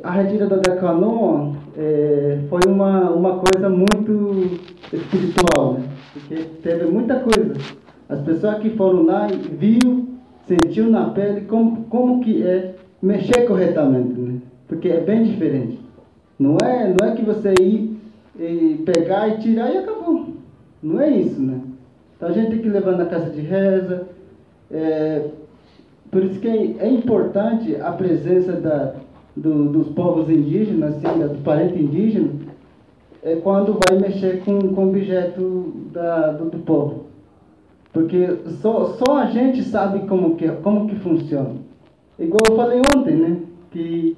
a retirada da canoa foi uma coisa muito espiritual, né? Porque teve muita coisa. As pessoas que foram lá viu, sentiu na pele como que é mexer corretamente, né? Porque é bem diferente. Não é que você ir e pegar e tirar e acabou. Não é isso, né? Então a gente tem que levar na casa de reza. Por isso que é importante a presença dos povos indígenas, assim, do parente indígena, quando vai mexer com objeto do povo. Porque só a gente sabe como que funciona. Igual eu falei ontem, né? Que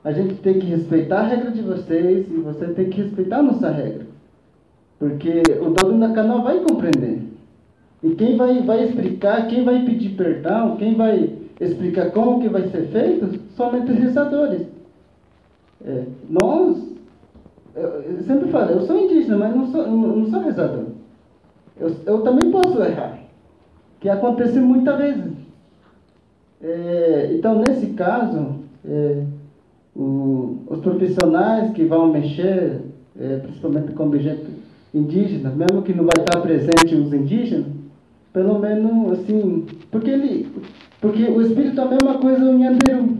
a gente tem que respeitar a regra de vocês e você tem que respeitar a nossa regra. Porque o dono da canoa vai compreender. E quem vai explicar, quem vai pedir perdão, quem vai explicar como que vai ser feito, somente os rezadores. Eu sempre falo, eu sou indígena, mas não sou rezador. Eu também posso errar, que acontece muitas vezes. Então, nesse caso, os profissionais que vão mexer, principalmente com objetos indígenas, mesmo que não vai estar presente os indígenas, pelo menos assim, porque o espírito é a mesma coisa do Nyanderu.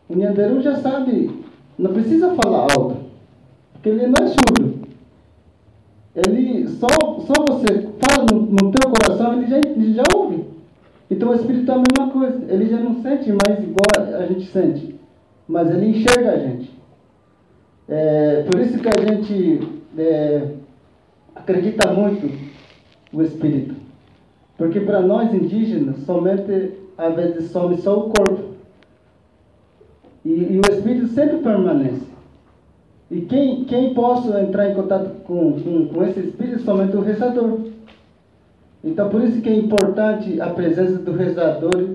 O Nyanderu já sabe, não precisa falar alto, porque ele não é surdo. Ele só você fala no teu coração, ele já ouve. Então o espírito é a mesma coisa, ele já não sente mais igual a gente sente, mas ele enxerga a gente. Por isso que a gente acredita muito no espírito, porque para nós indígenas somente às vezes some só o corpo e o espírito sempre permanece. E quem possa entrar em contato com esse espírito somente o rezador. Então, por isso que é importante a presença do rezador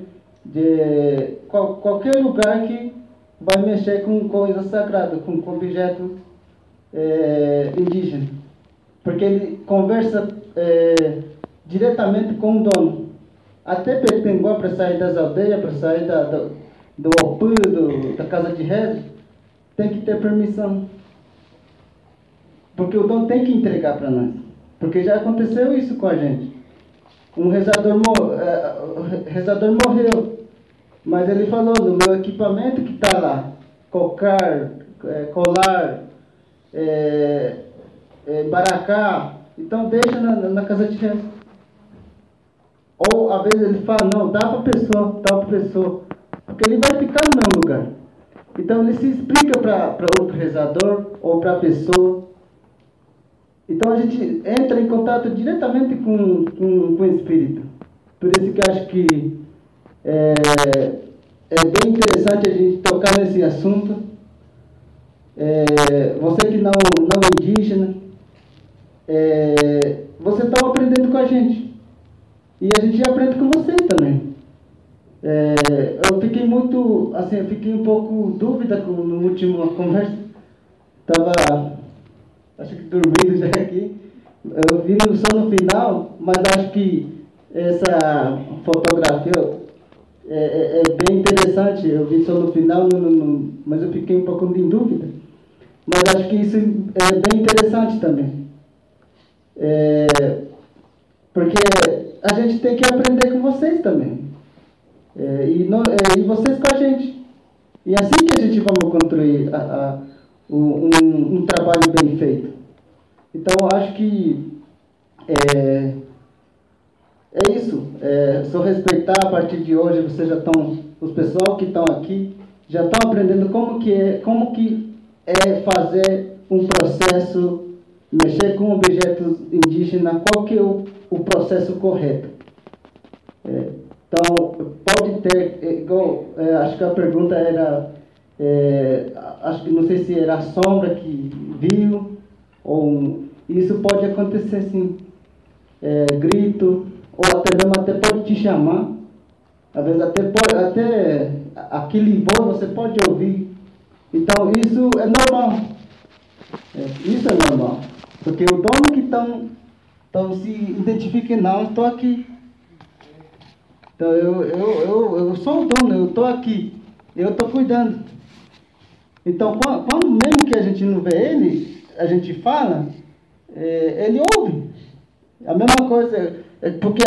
de qualquer lugar que vai mexer com coisa sagrada, com objetos indígenas. Porque ele conversa diretamente com o dono. Até Petenguá, para sair das aldeias, para sair do Opã, da casa de reza, tem que ter permissão. Porque o dono tem que entregar para nós. Porque já aconteceu isso com a gente. Um rezador morreu, mas ele falou, no meu equipamento que está lá, colar, Baracá, então deixa na casa de reza. Ou às vezes ele fala, não, dá para pessoa, porque ele vai ficar no mesmo lugar. Então ele se explica para outro rezador ou para a pessoa. Então a gente entra em contato diretamente com o Espírito. Por isso que eu acho que é bem interessante a gente tocar nesse assunto. Você que não é indígena, você está aprendendo com a gente. E a gente aprende com você também. Eu fiquei muito, assim, eu fiquei um pouco dúvida no último conversa. Estava, acho que dormindo já aqui. Eu vi só no final, mas acho que essa fotografia é bem interessante. Eu vi só no final, mas eu fiquei um pouco em dúvida. Mas acho que isso é bem interessante também. Porque a gente tem que aprender com vocês também. E vocês com a gente. E assim que a gente vai construir um trabalho bem feito. Então, eu acho que é isso. Só respeitar a partir de hoje, vocês já estão, os pessoal que estão aqui, já estão aprendendo como que é fazer um processo, mexer com objetos indígenas, qual que é o processo correto. Então, pode ter, igual, acho que a pergunta era, acho que não sei se era a sombra que viu, ou isso pode acontecer sim, grito, ou até mesmo pode te chamar, às vezes até aquele voz você pode ouvir. Então, isso é normal. Isso é normal. Porque o dono que estão se identificando, não, estou aqui. Então, eu sou o dono, eu estou aqui. Eu estou cuidando. Então, quando mesmo que a gente não vê ele, a gente fala, ele ouve. A mesma coisa, porque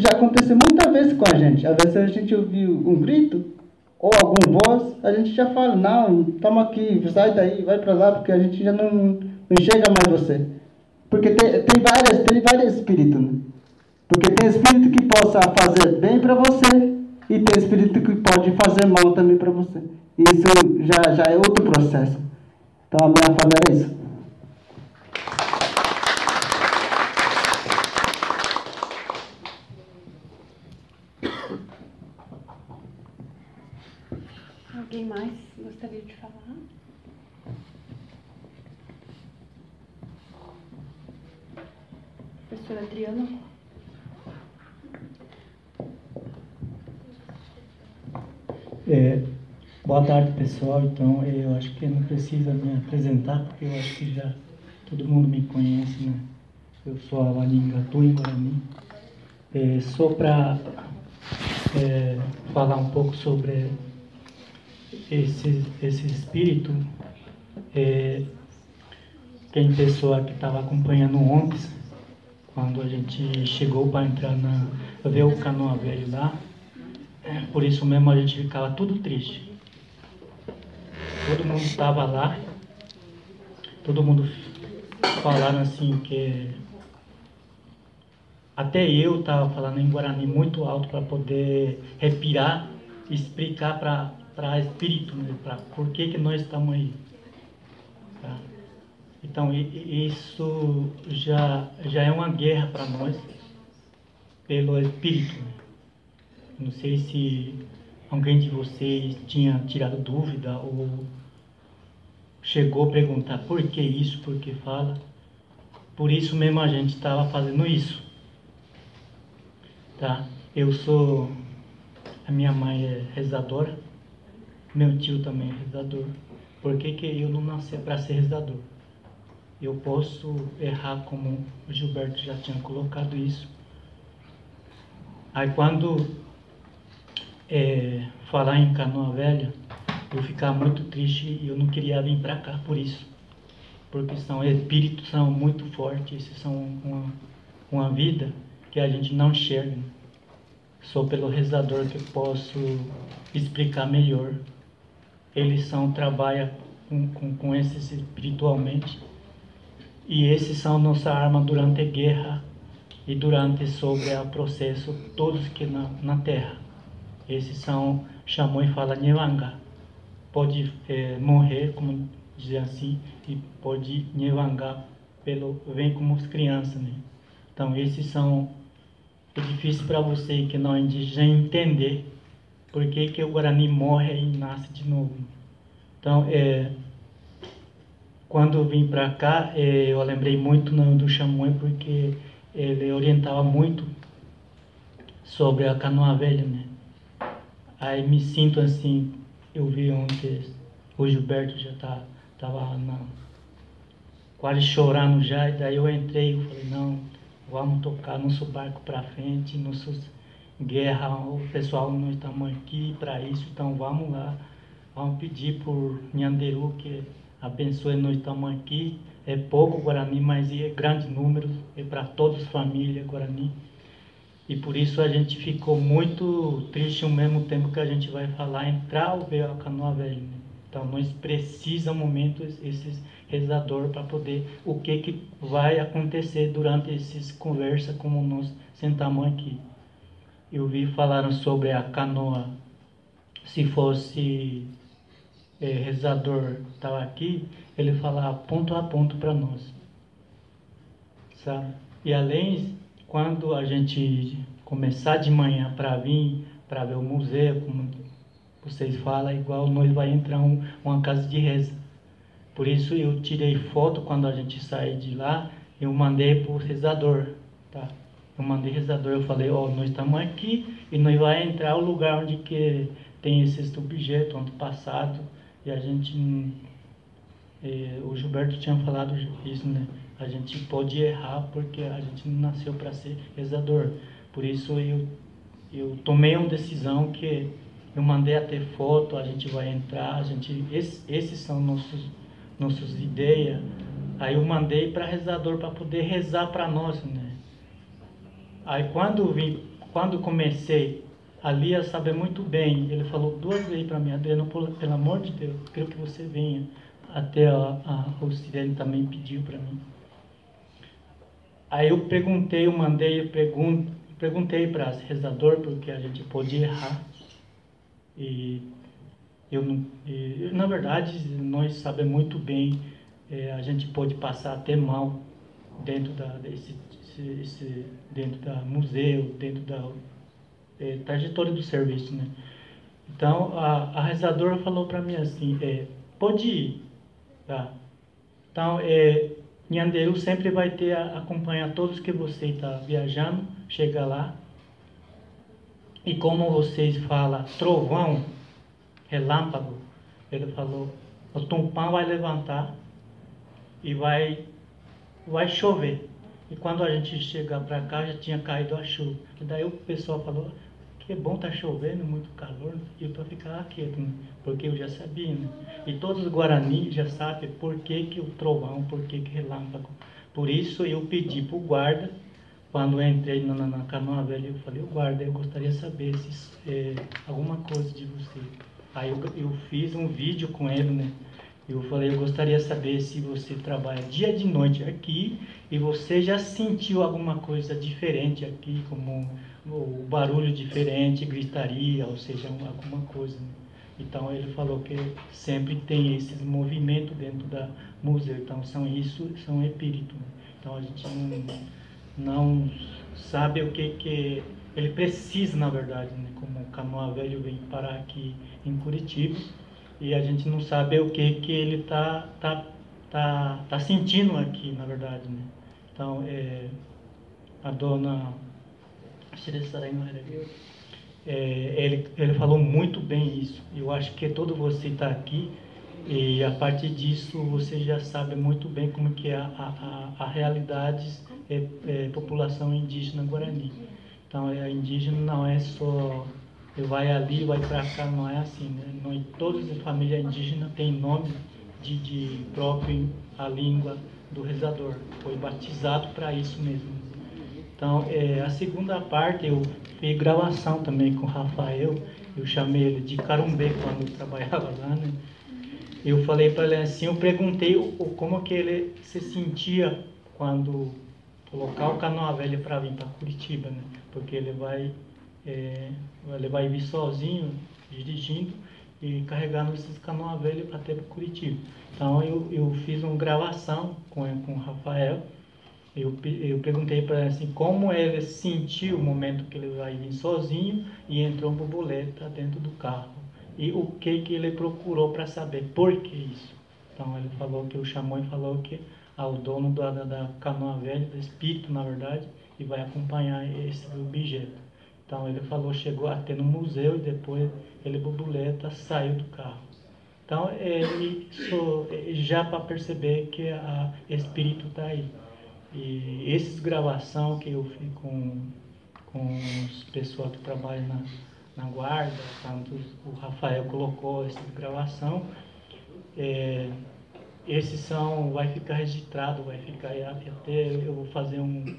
já aconteceu muitas vezes com a gente. Às vezes a gente ouviu um grito, ou alguma voz, a gente já fala, não, estamos aqui, sai daí, vai para lá, porque a gente já não enxerga mais você. Porque tem vários espíritos, né? Porque tem espírito que possa fazer bem para você, e tem espírito que pode fazer mal também para você. Isso já é outro processo. Então a minha fala era isso. Alguém mais gostaria de falar? Professora Adriana? Boa tarde, pessoal. Então, eu acho que não precisa me apresentar, porque eu acho que já todo mundo me conhece, né? Eu sou a Walingatu, em Guarani. Só para falar um pouco sobre esse espírito, tem pessoa que estava acompanhando ontem, quando a gente chegou para entrar ver o Canoa Velho lá. Por isso mesmo a gente ficava tudo triste. Todo mundo estava lá, todo mundo falando assim que... Até eu estava falando em Guarani muito alto para poder respirar e explicar para espírito, né, para por que nós estamos aí. Tá? Então isso já é uma guerra para nós, pelo espírito. Né? Não sei se alguém de vocês tinha tirado dúvida ou chegou a perguntar por que isso, por que fala. Por isso mesmo a gente estava fazendo isso. Tá? A minha mãe é rezadora, meu tio também é rezador. Por que eu não nasci para ser rezador? Eu posso errar, como o Gilberto já tinha colocado isso. Aí quando falar em Canoa Velha, eu ficava muito triste e eu não queria vir para cá por isso. Porque espíritos são muito fortes, esses são uma vida que a gente não enxerga. Só pelo rezador que eu posso explicar melhor. Eles trabalham com esses espiritualmente. E esses são nossa arma durante a guerra e durante sobre o processo, todos que na terra. Esses são, chamou e fala Nyevanga. Pode morrer, como dizer assim, e pode Nyevangar vem como as crianças, né? Então esses são, é difícil para você que não é indígena entender por que o Guarani morre e nasce de novo. Então, quando eu vim para cá, eu lembrei muito do Xamã, porque ele orientava muito sobre a Canoa Velha, né? Aí me sinto assim, eu vi ontem, o Gilberto já estava quase chorando já, e daí eu entrei e falei, não, vamos tocar nosso barco para frente, nossas guerra, o pessoal nós estamos aqui para isso, então vamos lá, vamos pedir por Nhanderu que abençoe, nós estamos aqui, é pouco Guarani, mas é grande número, é para todas as famílias Guarani, e por isso a gente ficou muito triste ao mesmo tempo que a gente vai falar, entrar ou ver a Canoa Velha, né? Então nós precisamos momento esses rezadores para poder, o que vai acontecer durante essas conversas como nós sentamos aqui. Eu vi falaram sobre a canoa, se fosse rezador estava aqui, ele falava ponto a ponto para nós, sabe? E além, quando a gente começar de manhã para vir, para ver o museu, como vocês falam, igual nós vai entrar uma casa de reza. Por isso eu tirei foto quando a gente sair de lá, eu mandei para o rezador, tá? Eu mandei rezador, eu falei, nós estamos aqui e nós vai entrar no lugar onde que tem esses objetos, ano passado, e a gente, o Gilberto tinha falado isso, né? A gente pode errar porque a gente não nasceu para ser rezador. Por isso eu tomei uma decisão que eu mandei até foto, a gente vai entrar, esses são nossas ideias. Aí eu mandei para rezador para poder rezar para nós, né? Aí quando comecei, ali ia saber muito bem, ele falou 2 vezes para mim, Adriano, pelo amor de Deus, quero que você venha. Até o Sirene também pediu para mim. Aí eu perguntei para o rezador, porque a gente podia errar. E na verdade, nós sabemos muito bem, a gente pode passar até mal dentro dentro da museu, dentro da trajetória do serviço, né? Então, a rezadora falou para mim assim, pode ir, tá? Então, Nhanderu sempre vai acompanhar todos que você está viajando, chega lá, e como vocês falam, trovão, relâmpago, ele falou, o tumpão vai levantar e vai chover. E quando a gente chegar para cá, já tinha caído a chuva. E daí o pessoal falou, que bom, tá chovendo, muito calor, e eu para ficar quieto, né? Porque eu já sabia, né? E todos os Guarani já sabem por que o trovão, por que relâmpago. Por isso eu pedi para o guarda, quando eu entrei na Canoa Velha, eu falei, guarda, eu gostaria de saber se alguma coisa de você. Aí eu fiz um vídeo com ele, né? Eu falei, eu gostaria de saber se você trabalha dia e de noite aqui e você já sentiu alguma coisa diferente aqui, como o barulho diferente, gritaria, ou seja, alguma coisa, né? Então ele falou que sempre tem esses movimentos dentro da museu, então são espírito, né? Então a gente não sabe o que ele precisa, na verdade, né? Como o Canoa Velho vem parar aqui em Curitiba, e a gente não sabe o que ele tá sentindo aqui, na verdade, né? Então, a dona ele falou muito bem isso. Eu acho que todo você está aqui e a partir disso você já sabe muito bem como que é a realidade população indígena Guarani. Então, a indígena não é só vai ali, vai para cá, não é assim, né? Todas as famílias indígenas têm nome de próprio a língua do rezador. Foi batizado para isso mesmo. Então, a segunda parte, eu fiz gravação também com o Rafael. Eu chamei ele de Carumbê quando eu trabalhava lá, né? eu falei para ele assim, eu perguntei como que ele se sentia quando colocar o Canoa Velha para vir para Curitiba, né? Porque ele vai vir sozinho, dirigindo e carregando esses Canoa Velha para ter para Curitiba. Então eu fiz uma gravação com o Rafael. Eu perguntei para ele assim, como ele sentiu o momento que ele vai vir sozinho e entrou uma borboleta dentro do carro. E o que ele procurou para saber por que isso. Então ele falou que o Chamões falou que o dono da Canoa Velha, do espírito na verdade, e vai acompanhar esse objeto. Então ele falou, chegou até no museu e depois ele borboleta saiu do carro. Então isso já para perceber que o espírito está aí. E essas gravações que eu fiz com os pessoal que trabalham na guarda, tanto o Rafael colocou essa gravação, esses vai ficar registrado, vai ficar até eu vou fazer um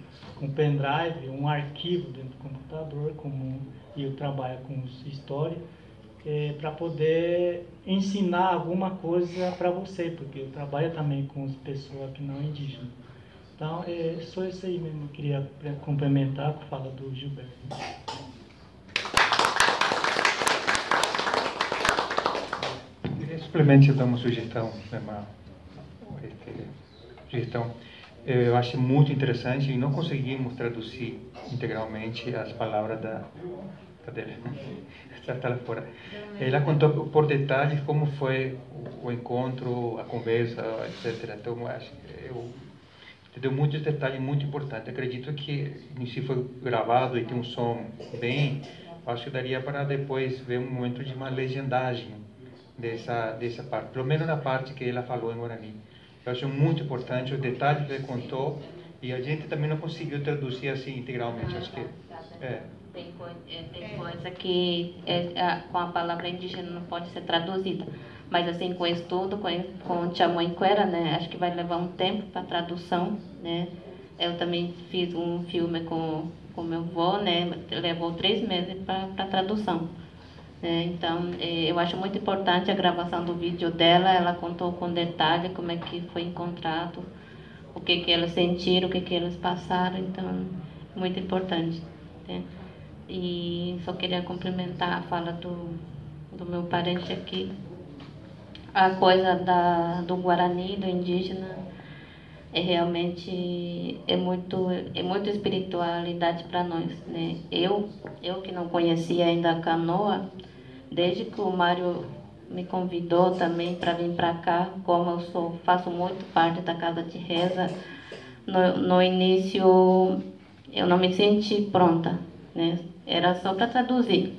pendrive, um arquivo dentro do computador, e eu trabalho com história, para poder ensinar alguma coisa para você, porque eu trabalho também com as pessoas que não é indígena. Então, é só isso aí mesmo, eu queria complementar com a fala do Gilberto. Simplesmente dar uma sugestão, sugestão. Eu acho muito interessante e não conseguimos traduzir integralmente as palavras da dela. Está lá fora. Ela contou por detalhes como foi o encontro, a conversa, etc. Então, acho que deu muitos detalhes muito importantes. Acredito que se foi gravado e tem um som bem, acho que daria para depois ver um momento de uma legendagem dessa parte, pelo menos na parte que ela falou em Guarani. Eu acho muito importante os detalhes que ele contou e a gente também não conseguiu traduzir assim integralmente. Acho que tem coisa que com a palavra indígena não pode ser traduzida, mas assim com estudo, com o Chamoinquera, né, acho que vai levar um tempo para tradução, né. Eu também fiz um filme com meu avô, né, levou 3 meses para tradução. Então, eu acho muito importante a gravação do vídeo dela. Ela contou com detalhe como é que foi encontrado, o que eles sentiram, o que eles passaram. Então, muito importante, né? E só queria complementar a fala do meu parente aqui. A coisa do Guarani, do indígena, realmente é muito espiritualidade para nós, né? Eu que não conhecia ainda a canoa, desde que o Mário me convidou também para vir para cá, como eu faço muito parte da casa de reza, no início eu não me senti pronta, né? Era só para traduzir,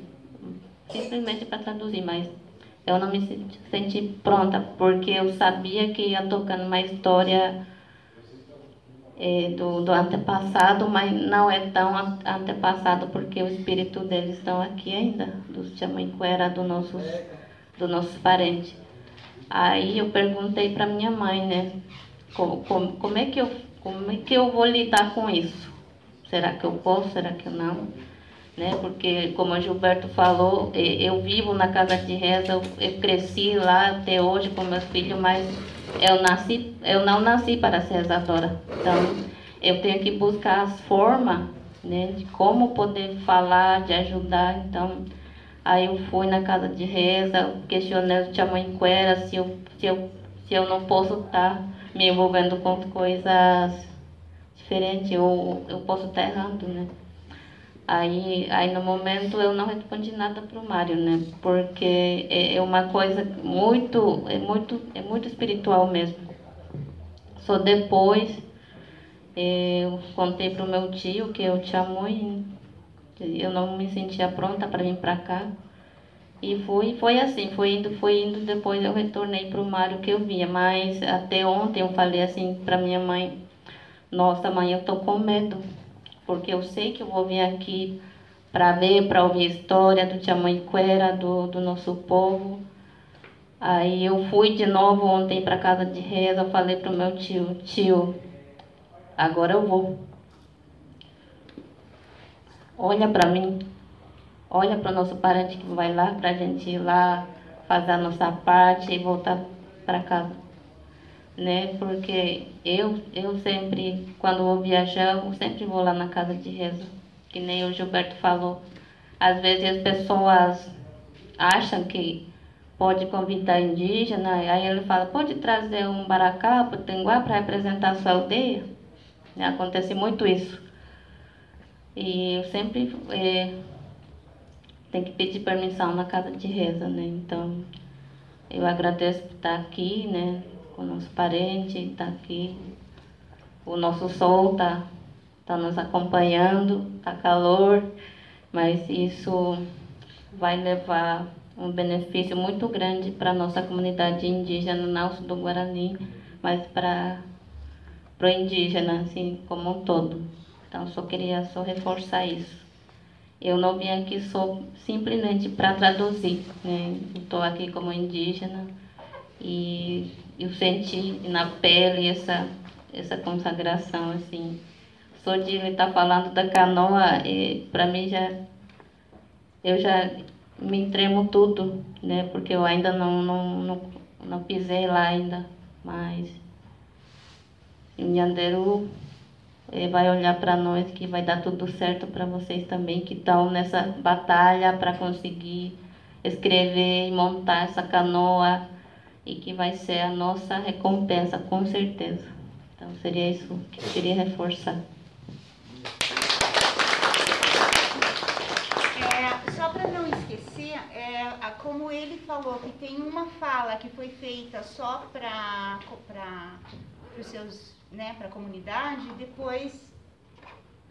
simplesmente para traduzir, mas eu não me senti pronta, porque eu sabia que ia tocando uma história do antepassado, mas não é tão antepassado, porque o espírito deles estão aqui ainda, dos Chamoinquera, dos nossos parentes. Aí eu perguntei para minha mãe, né, como é que eu vou lidar com isso? Será que eu posso? Será que eu não? Né? Porque, como o Gilberto falou, eu vivo na casa de reza, eu cresci lá até hoje com meus filhos, mas eu não nasci para ser rezadora. Então, eu tenho que buscar as formas, né, de como poder falar, de ajudar. Então, aí eu fui na casa de reza, questionei o Chamoinquera se eu não posso estar me envolvendo com coisas diferentes, ou eu posso estar errando, né? Aí no momento eu não respondi nada para o Mário, né? Porque é uma coisa muito espiritual mesmo. Só depois eu contei para o meu tio, que é o Chamui, eu não me sentia pronta para vir para cá. E foi assim, foi indo, depois eu retornei para o Mário que eu via. Mas até ontem eu falei assim para minha mãe, nossa mãe, eu tô com medo, porque eu sei que eu vou vir aqui para ver, para ouvir a história do Chamoinquera, do nosso povo. Aí eu fui de novo ontem para casa de reza, eu falei para o meu tio, agora eu vou. Olha para mim, olha para o nosso parente que vai lá, para a gente ir lá, fazer a nossa parte e voltar para casa, né? Porque eu sempre, quando vou viajar, eu sempre vou lá na casa de reza, que nem o Gilberto falou. Às vezes as pessoas acham que pode convidar indígena, aí ele fala, pode trazer um baracá, potiguar para representar a sua aldeia. Acontece muito isso. E eu sempre tenho que pedir permissão na casa de reza, né? Então, eu agradeço por estar aqui, né? Com o nosso parente, estar aqui. O nosso sol tá nos acompanhando, tá calor, mas isso vai levar um benefício muito grande para a nossa comunidade indígena, não só do Guarani, mas para o indígena, assim, como um todo. Então, só queria reforçar isso. Eu não vim aqui só simplesmente para traduzir, né? Estou aqui como indígena e eu senti na pele essa consagração, assim. Só de ele estar falando da canoa, para mim eu já me tremo tudo, né? Porque eu ainda não pisei lá ainda, mas o Nyanderu vai olhar para nós que vai dar tudo certo para vocês também, que estão nessa batalha para conseguir escrever e montar essa canoa e que vai ser a nossa recompensa, com certeza. Então, seria isso que eu queria reforçar. Só para não esquecer, como ele falou, que tem uma fala que foi feita só para os seus, né, para a comunidade, depois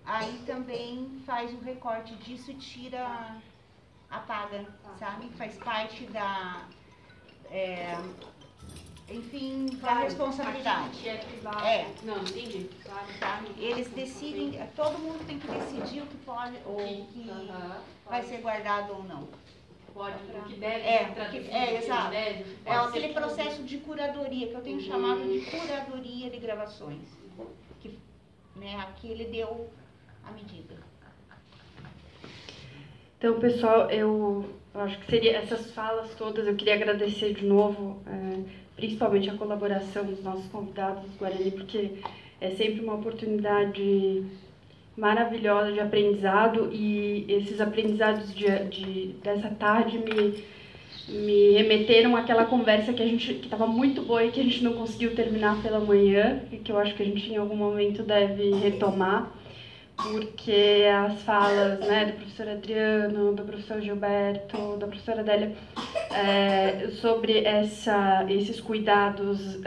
aí também faz o recorte disso e tira, apaga, sabe? Faz parte da, enfim, da responsabilidade. Não, entendi. Claro. Sabe? Eles decidem, todo mundo tem que decidir o que pode, ou o que vai ser guardado ou não. Pode, o que deve ser traduzido. Exato. É aquele processo de curadoria, que eu tenho chamado de curadoria de gravações. Que, né, aqui ele deu a medida. Então, pessoal, eu acho que seria essas falas todas, eu queria agradecer de novo, principalmente a colaboração dos nossos convidados do Guarani, porque é sempre uma oportunidade maravilhosa de aprendizado, e esses aprendizados dessa tarde me remeteram àquela conversa que estava muito boa e que a gente não conseguiu terminar pela manhã, e que eu acho que a gente em algum momento deve retomar, porque as falas, né, do professor Adriano, do professor Gilberto, da professora Adélia, sobre esses cuidados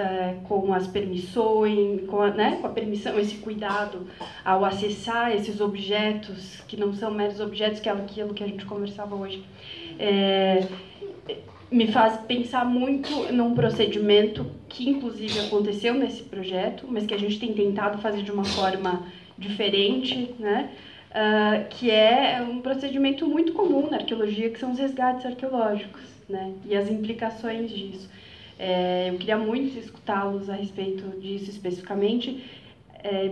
com as permissões, com a permissão, esse cuidado ao acessar esses objetos, que não são meros objetos, que é aquilo que a gente conversava hoje, me faz pensar muito num procedimento que, inclusive, aconteceu nesse projeto, mas que a gente tem tentado fazer de uma forma diferente, né? Que é um procedimento muito comum na arqueologia, que são os resgates arqueológicos, né? E as implicações disso. Eu queria muito escutá-los a respeito disso especificamente.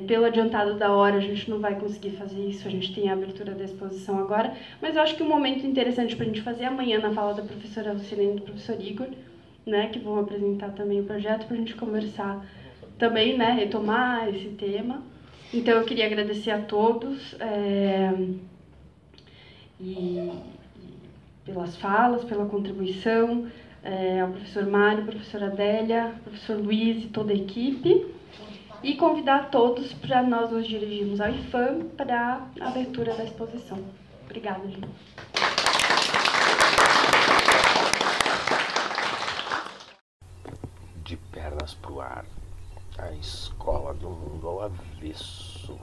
Pelo adiantado da hora, a gente não vai conseguir fazer isso, a gente tem a abertura da exposição agora, mas eu acho que um momento interessante para a gente fazer amanhã, na fala da professora Lucilene e do professor Igor, né, que vão apresentar também o projeto, para a gente conversar também, né, retomar esse tema. Então, eu queria agradecer a todos e pelas falas, pela contribuição, ao professor Mário, professora Adélia, professor Luiz e toda a equipe. E convidar todos para nós nos dirigirmos ao IFAM para a abertura da exposição. Obrigada, gente. De pernas pro ar, a escola do mundo ao avesso.